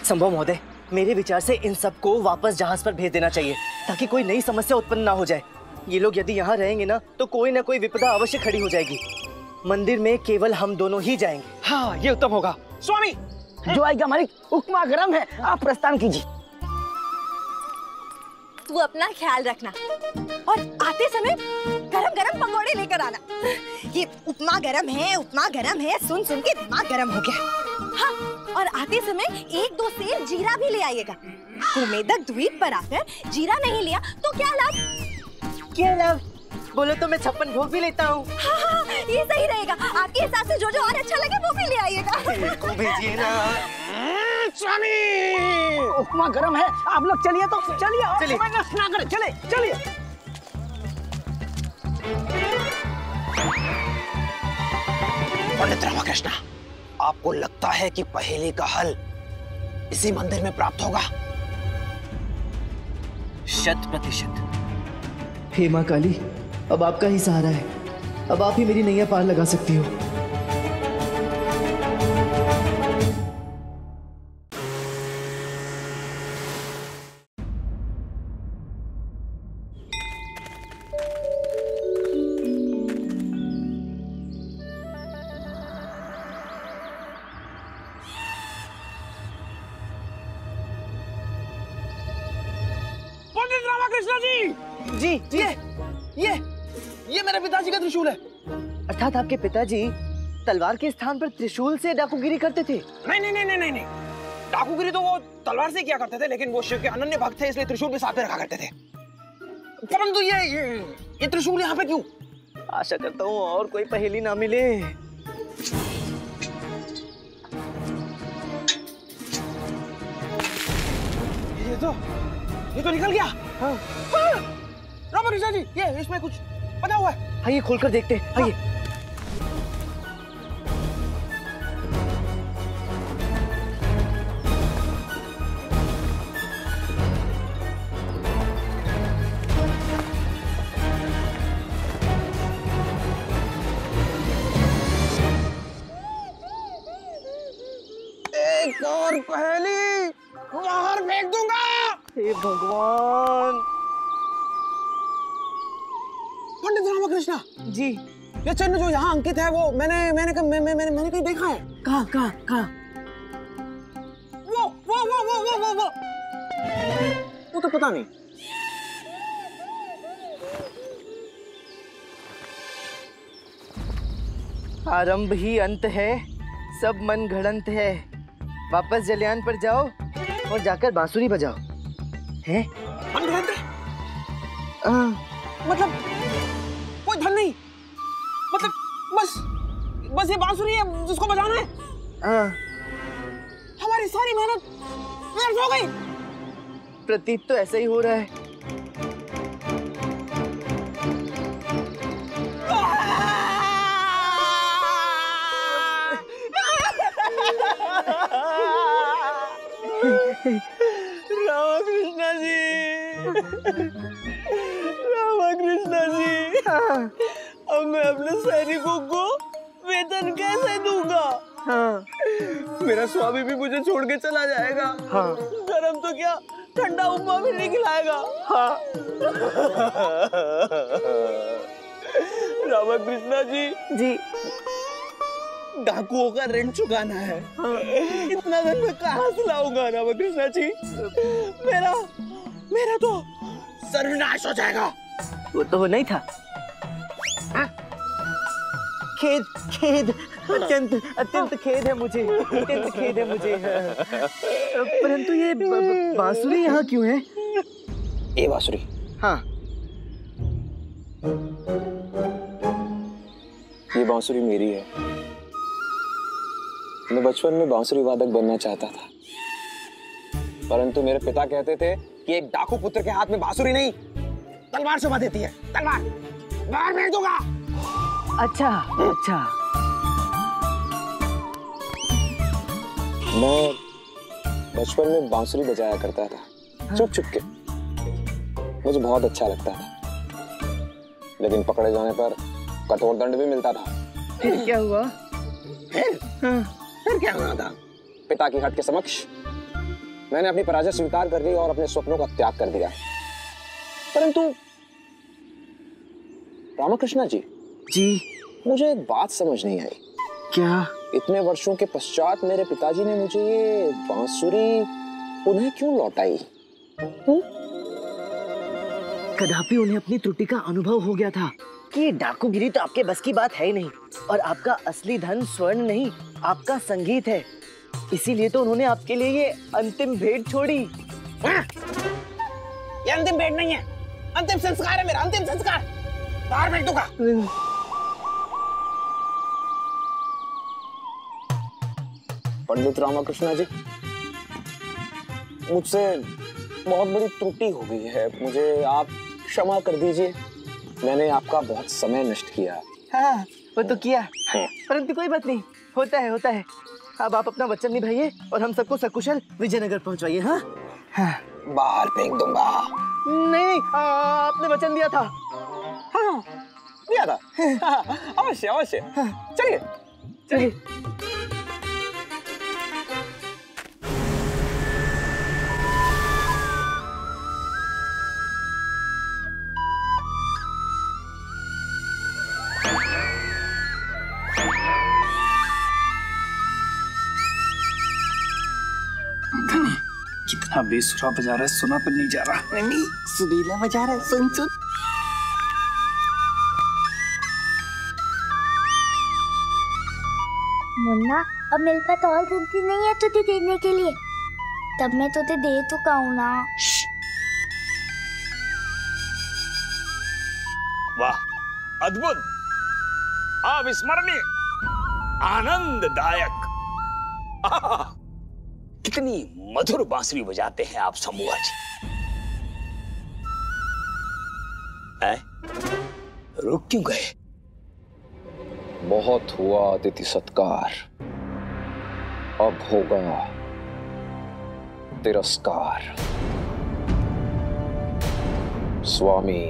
संभव महोदय, मेरे विचार से इन सबको वापस जहाज पर भेज देना चाहिए, ताकि कोई नई समस्या उत्पन्न ना हो जाए। ये लोग यदि यहाँ रहेंगे ना, तो कोई ना कोई विपदा अवश्य खड़ी हो जाएगी। मंदिर में केवल हम दोनों ही जाएंगे। हाँ, ये उत्तम होगा। स्वामी, जो आएगा मालिक, उपमा गरम है, आप प्रस्थान कीजिए। तू अपना ख्याल रखना और आते समय गरम गरम पकौड़े लेकर आना। ये उपमा गरम है, सुन सुन के दिमाग गरम हो गया। हाँ, और आते समय 1-2 सेर जीरा भी ले आइएगा। कुमेदक द्वीप पर आकर जीरा नहीं लिया तो क्या लाभ? क्या लाभ? बोलो तो मैं 56 भोग भी लेता हूँ। हाँ, हाँ, ये सही रहेगा। आपके हिसाब से जो और अच्छा लगे वो भी ले आइएगा। को भेजिए ना। स्वामी, उपमा गरम है, आप लोग चलिए तो चलिए। चलिए। ना करें, चले चलिए। पंडित रामकृष्ण, आपको लगता है कि पहेली का हल इसी मंदिर में प्राप्त होगा? 100%। हे माँ काली, अब आपका ही सहारा है। अब आप ही मेरी नैया पार लगा सकती हो। पंडित रामकृष्ण जी, ये मेरे पिताजी का त्रिशूल है। अर्थात आपके पिताजी तलवार के स्थान पर त्रिशूल से डाकूगिरी करते थे? नहीं। डाकूगिरी तो वो तलवार से किया करते थे, लेकिन वो शिव के अनन्य भक्त थे, इसलिए त्रिशूल भी साथ में रखा करते थे। परंतु ये त्रिशूल यहाँ पे क्यों? आशा करता हूँ और कोई पहेली ना मिले। ये तो निकल गया। हाँ। रामकृष्ण जी, ये इसमें कुछ बना हुआ है। आइए खोलकर देखते हैं। आइए। एक और पहेली बाहर फेंक दूंगा। हे भगवान। पंडित रामकृष्ण जी, ये चिन्ह जो यहाँ अंकित है वो मैंने कहीं देखा है। कहाँ? वो तो पता नहीं। आरंभ ही अंत है, सब मन घड़ंत है। वापस जलयान पर जाओ और जाकर बांसुरी बजाओ। हैं? मन घड़ंत है? मतलब कोई धन नहीं, मतलब बस ये बांसुरी है जिसको बजाना है। हमारी सारी मेहनत व्यर्थ हो गई। प्रतीत तो ऐसा ही हो रहा है। रामकृष्ण जी, अब मैं अपने सैनिकों को वेतन कैसे दूंगा? हाँ। मेरा स्वामी भी मुझे छोड़ के चला जाएगा। हाँ। गरम तो क्या, ठंडा उपमा भी नहीं खिलाएगा। हाँ। रामकृष्ण जी, डाकुओं का ऋण चुकाना है। हाँ। इतना धन मैं कहाँ से लाऊंगा रामकृष्ण जी? मेरा तो सर्वनाश हो जाएगा। वो तो होना ही था। खेद अत्यंत खेद है मुझे, अत्यंत खेद है मुझे। परंतु ये बांसुरी यहाँ क्यों है? ये बांसुरी? हाँ। ये बांसुरी मेरी है। मैं बचपन में बांसुरी वादक बनना चाहता था, परंतु मेरे पिता कहते थे कि एक डाकू पुत्र के हाथ में बांसुरी नहीं, तलवार शोभा देती है। तलवार बाहर फेंक दूंगा। अच्छा। मैं बचपन में बांसुरी बजाया करता था, चुप के। मुझे बहुत अच्छा लगता था, लेकिन पकड़े जाने पर कठोर दंड भी मिलता था। फिर क्या हुआ? फिर क्या होना था? पिता की हट के समक्ष मैंने अपनी पराजय स्वीकार कर ली और अपने स्वप्नों का त्याग कर दिया। परंतु रामकृष्ण जी, मुझे एक बात समझ नहीं आई। क्या? इतने वर्षों के पश्चात मेरे पिताजी ने मुझे ये बांसुरी पुनः क्यों लौटाई? कदापि उन्हें अपनी त्रुटि का अनुभव हो गया था कि डाकूगिरी तो आपके बस की बात है ही नहीं, और आपका असली धन स्वर्ण नहीं, आपका संगीत है। इसीलिए तो उन्होंने आपके लिए ये अंतिम भेंट छोड़ी। ये अंतिम भेंट नहीं है, अंतिम संस्कार है मेरा, अंतिम संस्कार। बाहर फेंक दूंगा। पंडित रामाकृष्णा जी, मुझसे बहुत बड़ी त्रुटि हो गई है, मुझे आप क्षमा कर दीजिए। मैंने आपका बहुत समय नष्ट किया। हाँ, वो तो किया, परंतु कोई बात नहीं, होता है होता है। अब आप अपना वचन निभाइए और हम सबको सकुशल विजयनगर पहुंचवाइए। हाँ हाँ, बाहर फेंक दूंगा। नहीं, आपने वचन दिया था। हाँ, दिया था। अवश्य अवश्य। चलिए चलिए। कितना बेसुरा बजा रहा है, सुना पर नहीं जा रहा। नहीं, सुरीला बजा रहा है, सुन सुन। मुन्ना, अब मेरे पास और धमकी नहीं है तुझे देने के लिए, तब मैं तुझे दे चुका हूँ ना। वाह, अद्भुत, अविस्मरणीय, आनंददायक। कितनी मधुर बांसुरी बजाते हैं आप शंभुआ जी। रुक क्यों गए? बहुत हुआ अतिथि सत्कार, अब होगा तिरस्कार। स्वामी,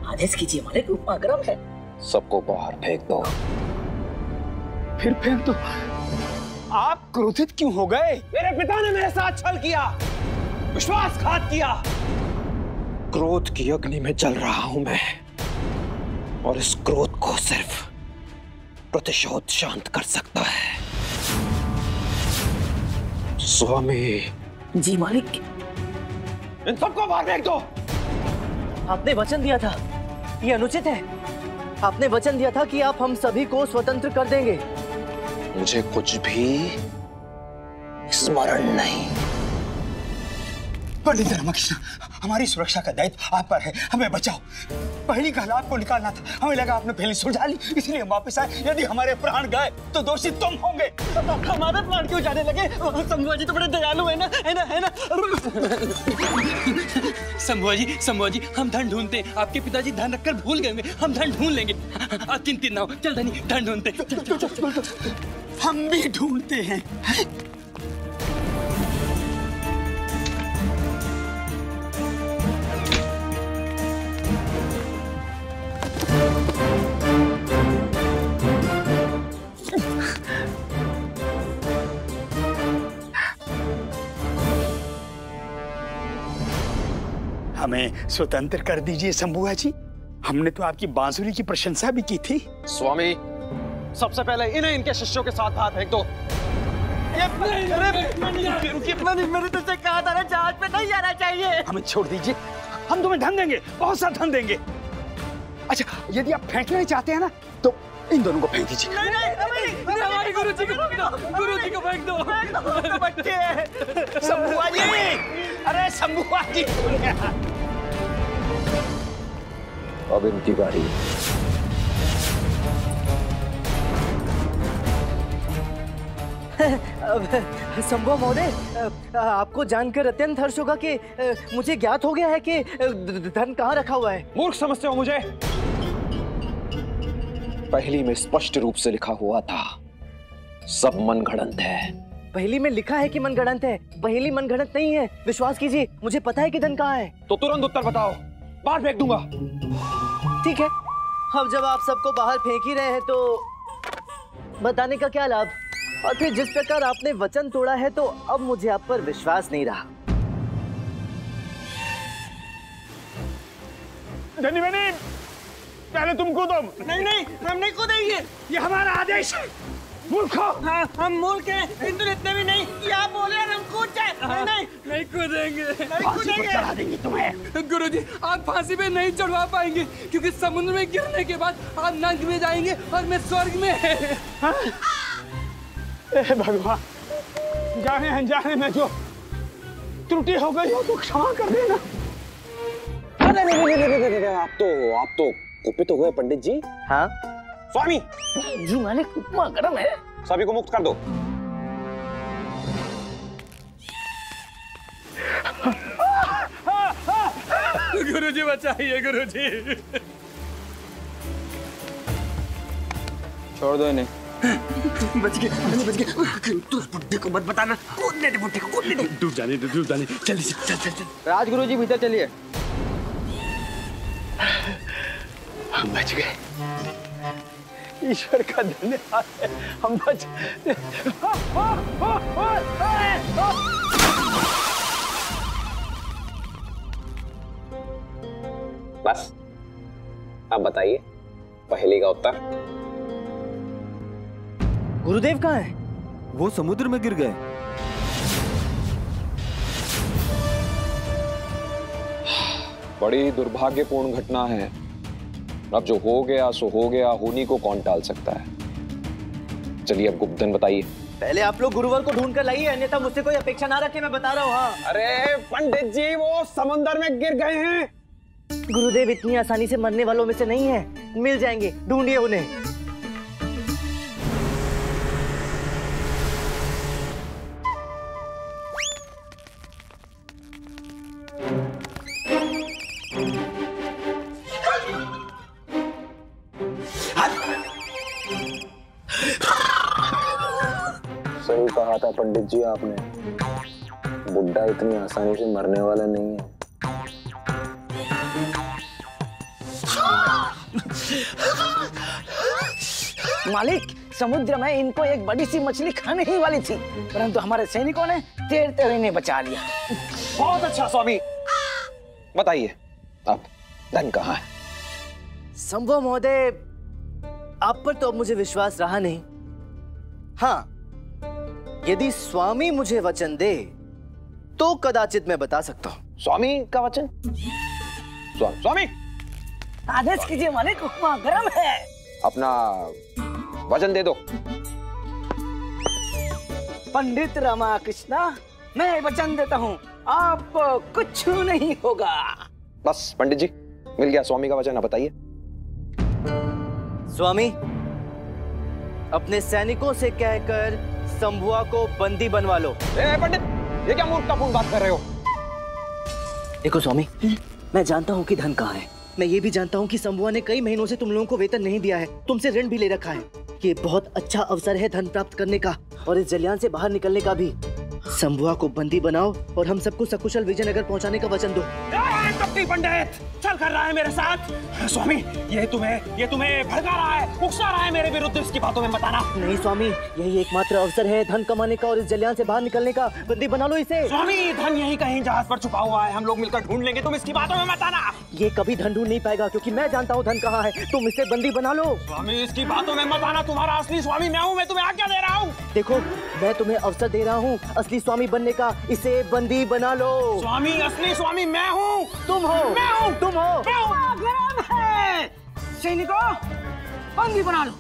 आदेश कीजिए मालिक, उपक्रम है। सबको बाहर फेंक दो। फिर फेंक दो। आप क्रोधित क्यों हो गए? मेरे पिता ने मेरे साथ छल किया, विश्वासघात किया। क्रोध की अग्नि में जल रहा हूं मैं, और इस क्रोध को सिर्फ प्रतिशोध शांत कर सकता है। स्वामी। जी मालिक। इन सबको बाहर फेंक दो। आपने वचन दिया था, ये अनुचित है। आपने वचन दिया था कि आप हम सभी को स्वतंत्र कर देंगे। मुझे कुछ भी स्मरण नहीं। पंडित रामकृष्ण, हमारी सुरक्षा का दायित्व आप पर है, हमें बचाओ। पहली कहला आपको निकालना था, हमें लगा आपने पहले सुलझा ली, इसलिए हम वापस आए। यदि हमारे प्राण गए तो दोषी तुम होंगे। हमारे प्राण क्यों जाने लगे? शंभुआ जी तो बड़े दयालु है ना, है ना, है ना? शंभुआ जी, हम धन ढूंढते हैं। आपके पिताजी धन रखकर भूल गए होंगे, हम धन ढूंढ लेंगे। आप चिंतित ना हो, चल धनी, धन ढूंढते। हम भी ढूंढते हैं। हमें स्वतंत्र कर दीजिए शंभुआ जी, हमने तो आपकी बांसुरी की प्रशंसा भी की थी। स्वामी, सबसे पहले इन्हें इनके शिष्यों के साथ बाहर फेंक दो। मैंने तुझसे कहा था ना, जहाज पे नहीं जाना चाहिए। हमें छोड़ दीजिए, हम तुम्हें धन देंगे, बहुत सा धन देंगे। अच्छा, यदि आप फेंकना ही चाहते हैं ना, तो इन दोनों को फेंक दीजिए। हमारे गुरुजी को फेंक दो। शंभुआ जी, अरे शंभुआ जी। अब इनकी बारी। शंभुआ महोदय, आपको जानकर अत्यंत हर्ष होगा कि मुझे ज्ञात हो गया है कि धन कहाँ रखा हुआ है। मूर्ख समझते हो मुझे? पहली में स्पष्ट रूप से लिखा हुआ था, सब मनगढ़ंत है। पहली में लिखा है कि मनगढ़ंत है, पहली मनगढ़ंत नहीं है। विश्वास कीजिए, मुझे पता है कि धन कहाँ है। तो तुरंत उत्तर बताओ, बाहर फेंक दूंगा। ठीक है, अब जब आप सबको बाहर फेंक ही रहे हैं तो बताने का क्या लाभ। और फिर जिस प्रकार आपने वचन तोड़ा है, तो अब मुझे आप पर विश्वास नहीं रहा। धनी बनी, पहले तुम कूदो। नहीं, हम नहीं कूदेंगे, ये हमारा आदेश है। मूर्खो। हाँ, हम मूर्ख हैं, किंतु इतने भी नहीं कि आप बोले हम कूद जाए। नहीं कूदेंगे, फांसी पे चढ़ा देंगे तुम्हें। गुरुजी, आप फांसी पे नहीं चढ़वा पाएंगे, क्योंकि समुद्र में गिरने के बाद आप नर्क में जाएंगे और मैं स्वर्ग में। हे भगवान, जाने अनजाने में जो त्रुटि हो गई हो तो क्षमा कर देना। अरे आप तो कुपित हो गए पंडित जी। हाँ स्वामी जी मालिक, उपमा गरम है। सभी को मुक्त कर दो। गुरुजी बचाइए गुरुजी। छोड़ दो इन्हें। बच गए। तू बुड्ढे को मत बताना। कूदने दे बुड्ढे को, कूदने दे। डूब जाने दे, डूब जाने। जल्दी से चल चल चल। राजगुरु जी भीतर चलिए। हम बच गए। ईश्वर का धन्यवाद है, हम बच। बस अब बताइए पहेली का उत्तर। गुरुदेव कहाँ है? वो समुद्र में गिर गए। बड़ी दुर्भाग्यपूर्ण घटना है। अब जो हो गया सो हो गया, होनी को कौन टाल सकता है। चलिए अब गुप्तधन बताइए। पहले आप लोग गुरुवर को ढूंढ कर लाइए, अन्यथा मुझसे कोई अपेक्षा ना रखे, मैं बता रहा हूँ। हाँ अरे पंडित जी वो समुद्र में गिर गए हैं। गुरुदेव इतनी आसानी से मरने वालों में से नहीं है, मिल जाएंगे, ढूंढिए उन्हें। सही कहा था पंडित जी आपने, बुड्ढा इतनी आसानी से मरने वाला नहीं है। मालिक, समुद्र में इनको एक बड़ी सी मछली खाने ही वाली थी, परंतु हमारे सैनिकों ने तैरते हुए इन्हें बचा लिया। बहुत अच्छा स्वामी। बताइए अब धन कहाँ है? संभव महोदय, आप पर तो अब मुझे विश्वास रहा नहीं। हाँ, यदि स्वामी मुझे वचन दे तो कदाचित मैं बता सकता हूँ। स्वामी का वचन? स्वामी आदेश कीजिए मालिक, उपमा गरम है। अपना वचन दे दो। पंडित रामाकृष्णा, मैं वचन देता हूँ, आप कुछ नहीं होगा। बस पंडित जी मिल गया स्वामी का वचन। अब बताइए। स्वामी, अपने सैनिकों से कहकर शंभुआ को बंदी बनवा लो। पंडित, ये क्या मूर्खतापूर्ण बात कर रहे हो? देखो स्वामी, मैं जानता हूँ कि धन कहाँ है। मैं ये भी जानता हूँ कि शंभुआ ने कई महीनों से तुम लोगों को वेतन नहीं दिया है, तुमसे ऋण भी ले रखा है। ये बहुत अच्छा अवसर है धन प्राप्त करने का और इस जलियान से बाहर निकलने का भी। शंभुआ को बंदी बनाओ और हम सबको सकुशल विजयनगर पहुंचाने का वचन दो। पंडित चल कर रहा है मेरे साथ। स्वामी, ये तुम्हें भड़का रहा है, उकसा रहा है मेरे विरुद्ध। इसकी बातों में मत आना। नहीं स्वामी, यही एकमात्र अवसर है धन कमाने का और इस जलियान से बाहर निकलने का। बंदी बना लो इसे। स्वामी, धन यहीं कहीं जहाज पर छुपा हुआ है, हम लोग मिलकर ढूंढ लेंगे, तुम इसकी बातों में मत आना। ये कभी धन ढूंढ नहीं पाएगा, क्योंकि मैं जानता हूँ धन कहाँ है। तुम इसे बंदी बना लो। स्वामी, इसकी बातों में मत आना। तुम्हारा असली स्वामी मैं हूँ, मैं तुम्हें आज्ञा दे रहा हूँ। देखो, मैं तुम्हें अवसर दे रहा हूँ असली स्वामी बनने का। इसे बंदी बना लो। स्वामी, असली स्वामी मैं हूँ। तुम हो। मैं हूँ। तुम हो। गरम है। सैनिकों, बंदी बना लो।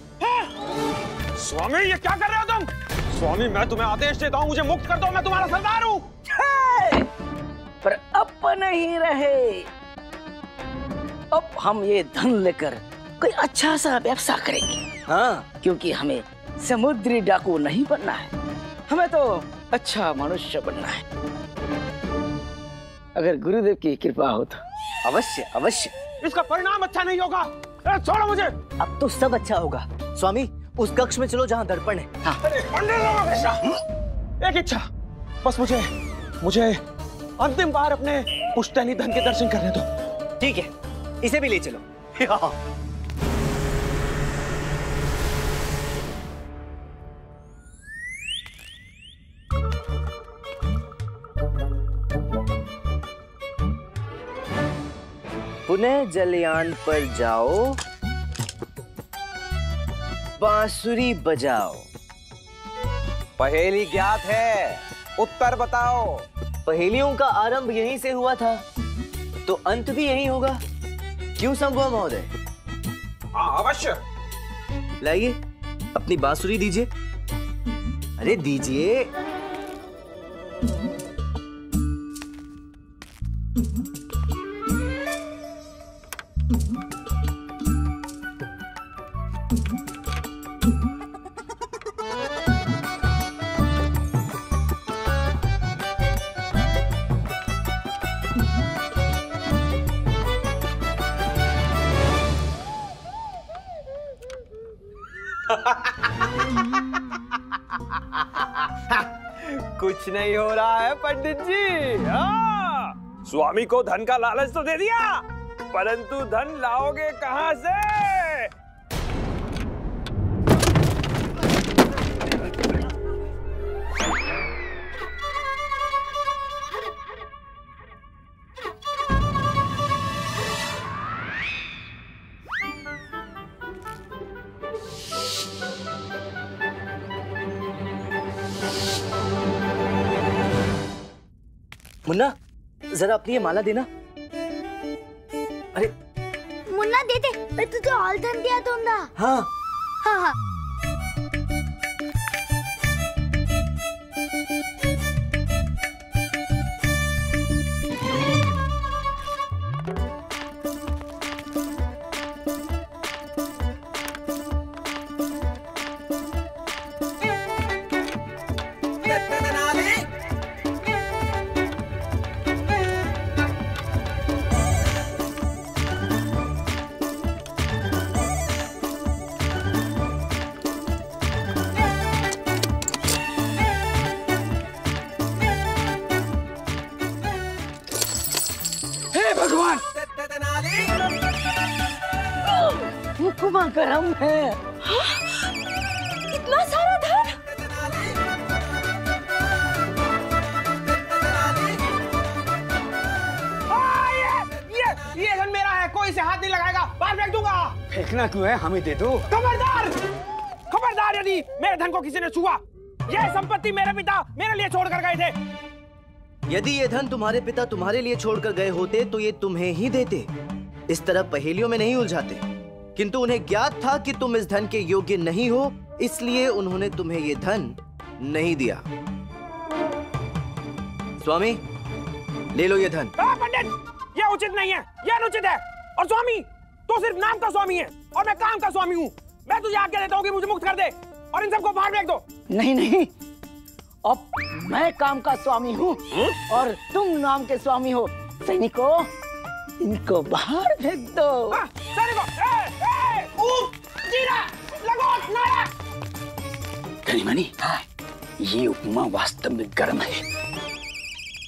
स्वामी, ये क्या कर रहे हो तुम? स्वामी, मैं तुम्हें आदेश देता हूँ, मुझे मुक्त कर दो, मैं तुम्हारा सरदार हूँ। पर अब नहीं रहे। अब हम ये धन लेकर कोई अच्छा सा व्यवसाय करेंगे। हाँ, क्योंकि हमें समुद्री डाकू नहीं बनना है, हमें तो अच्छा मनुष्य बनना है। अगर गुरुदेव की कृपा हो तो अवश्य अवश्य। इसका परिणाम अच्छा नहीं होगा। छोड़ो मुझे। अब तो सब अच्छा होगा। स्वामी, उस कक्ष में चलो जहाँ दर्पण है। हाँ। एक इच्छा, बस मुझे अंतिम बार अपने पुश्तैनी धन के दर्शन करने दो। ठीक है, इसे भी ले चलो। पुनः जलयान पर जाओ, बांसुरी बजाओ। पहेली ज्ञात है, उत्तर बताओ। पहेलियों का आरंभ यहीं से हुआ था, तो अंत भी यहीं होगा। क्यों शंभुआ महोदय? अवश्य। लाइए, अपनी बांसुरी दीजिए। अरे दीजिए। कुछ नहीं हो रहा है पंडित जी। हाँ, स्वामी को धन का लालच तो दे दिया, परंतु धन लाओगे कहां से? मुन्ना, जरा अपनी ये माला देना। अरे मुन्ना दे दे, मैं तुझे ऑल धन दिया दूंगा। हाँ हाँ हाँ। भगवान, हुक्मा करम है। इतना सारा धन। ये धन मेरा है, कोई इसे हाथ नहीं लगाएगा, बाहर फेंक दूंगा। फेंकना क्यों है, हमें दे दो। खबरदार, खबरदार, यदि मेरे धन को किसी ने छुआ, यह संपत्ति मेरे पिता मेरे लिए छोड़कर गए थे। यदि ये धन तुम्हारे पिता तुम्हारे लिए छोड़कर गए होते तो ये तुम्हें ही देते। इस तरह पहेलियों में नहीं उलझाते, किंतु उन्हें ज्ञात था कि तुम इस धन के योग्य नहीं हो, इसलिए उन्होंने तुम्हें ये धन नहीं दिया। स्वामी, ले लो ये धन। पंडित, ये उचित नहीं है, ये अनुचित है। और स्वामी, तो सिर्फ नाम का स्वामी है और मैं काम का स्वामी हूँ। मैं तुझे आज्ञा देता हूँ कि मुझे मुक्त कर दे और इन सबको बाहर फेंक दो। नहीं नहीं, अब मैं काम का स्वामी हूँ और तुम नाम के स्वामी हो। सैनिकों, इनको बाहर फेंक दो। सैनिकों, जीरा, लगोट, नारा। धनीमणि, ये उपमा वास्तव में गर्म है।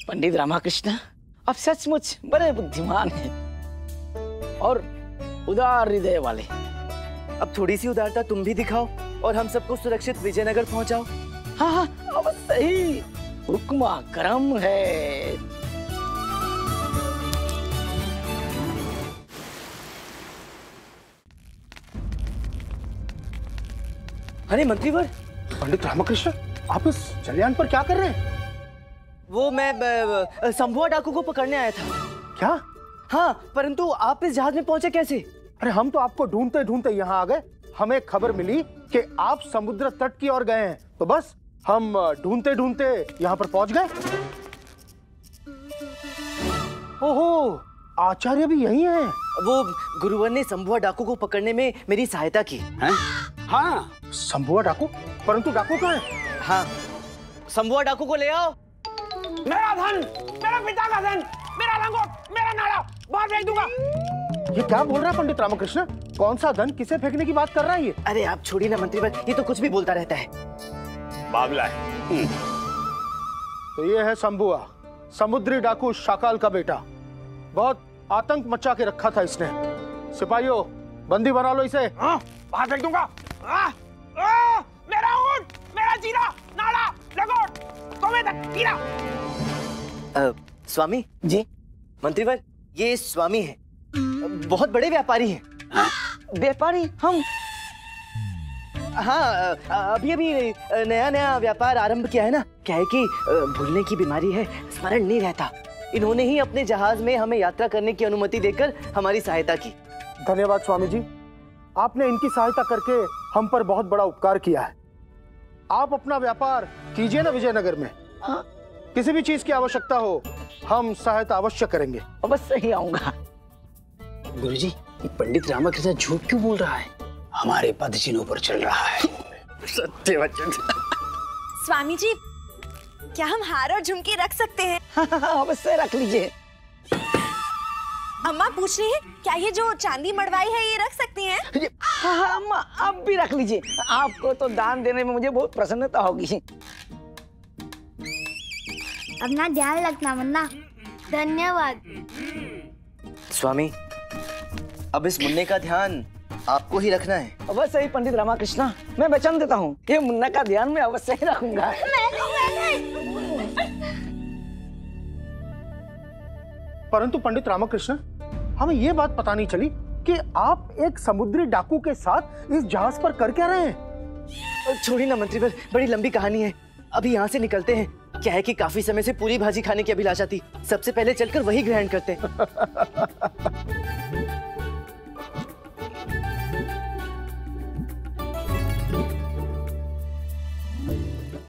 पंडित रामाकृष्ण अब सचमुच बड़े बुद्धिमान हैं और उदार हृदय वाले। अब थोड़ी सी उदारता तुम भी दिखाओ और हम सबको सुरक्षित विजयनगर पहुंचाओ। हाँ हाँ, अब सही, हुक्मा करम है। अरे मंत्रीवर, पंडित रामकृष्ण, आप इस जलयान पर क्या कर रहे हैं? वो मैं संभुआ डाकू को पकड़ने आया था। क्या? हाँ, परंतु आप इस जहाज में पहुंचे कैसे? अरे हम तो आपको ढूंढते ढूंढते यहाँ आ गए। हमें खबर मिली कि आप समुद्र तट की ओर गए हैं, तो बस हम ढूंढते ढूंढते यहाँ पर पहुंच गए। ओहो, आचार्य भी यही हैं। वो गुरुवर ने संभुआ डाकू को पकड़ने में मेरी सहायता की। हैं? हाँ, संभुआ डाकू? परंतु डाकू कहाँ है? हाँ, संभुआ डाकू को ले आओ। मेरा धन, मेरा पिता का धन, मेरा लंगोट, मेरा नारा, बाहर फेंक दूंगा। ये क्या बोल रहा है पंडित रामकृष्ण? कौन सा धन किसे फेंकने की बात कर रहा है ये? अरे आप छोड़िए ना मंत्रीवर, ये तो कुछ भी बोलता रहता है। बाबला है। तो ये है संभुआ, समुद्री डाकू शाकाल का बेटा। बहुत आतंक मचा के रखा था इसने। सिपाहियों, बंदी बना लो इसे। बाहर फेंक दूंगा। मेरा ऊंट, मेरा जीरा, नाड़ा, लगोट, तुम्हें तक कीड़ा। स्वामी जी, मंत्रीवर, ये स्वामी है, बहुत बड़े व्यापारी हैं। व्यापारी? हम? हाँ, अभी अभी नया नया व्यापार आरंभ किया है ना। क्या है कि भूलने की बीमारी है, स्मरण नहीं रहता। इन्होंने ही अपने जहाज में हमें यात्रा करने की अनुमति देकर हमारी सहायता की। धन्यवाद स्वामी जी, आपने इनकी सहायता करके हम पर बहुत बड़ा उपकार किया है। आप अपना व्यापार कीजिए ना विजयनगर में। हाँ, किसी भी चीज की आवश्यकता हो हम सहायता अवश्य करेंगे। अवश्य ही आऊंगा। गुरुजी, ये पंडित रामकृष्ण झूठ क्यों बोल रहा है? हमारे पद चिन्हों पर चल रहा है। सत्य वचन। स्वामी जी, क्या हम हार और झुमके रख सकते हैं? अवश्य रख लीजिए। अम्मा पूछ रही है, क्या ये जो चांदी मड़वाई है ये रख सकती हैं? हाँ अम्मा, अब भी रख लीजिए। आपको तो दान देने में मुझे बहुत प्रसन्नता होगी। अपना ध्यान रखना मुन्ना। धन्यवाद। स्वामी, अब इस मुन्ने का ध्यान आपको ही रखना है। अवश्य ही पंडित रामकृष्ण, मैं वचन देता हूँ ये मुन्ना का ध्यान मैं अवश्य ही रखूंगा। परंतु पंडित रामकृष्ण, हमें ये बात पता नहीं चली कि आप एक समुद्री डाकू के साथ इस जहाज पर कर क्या रहे हैं? छोड़ी ना मंत्रीवर, बड़ी लंबी कहानी है। अभी यहाँ से निकलते हैं। क्या है कि काफी समय से पूरी भाजी खाने की अभिलाषा थी। सबसे पहले चलकर वही ग्रहण करते हैं।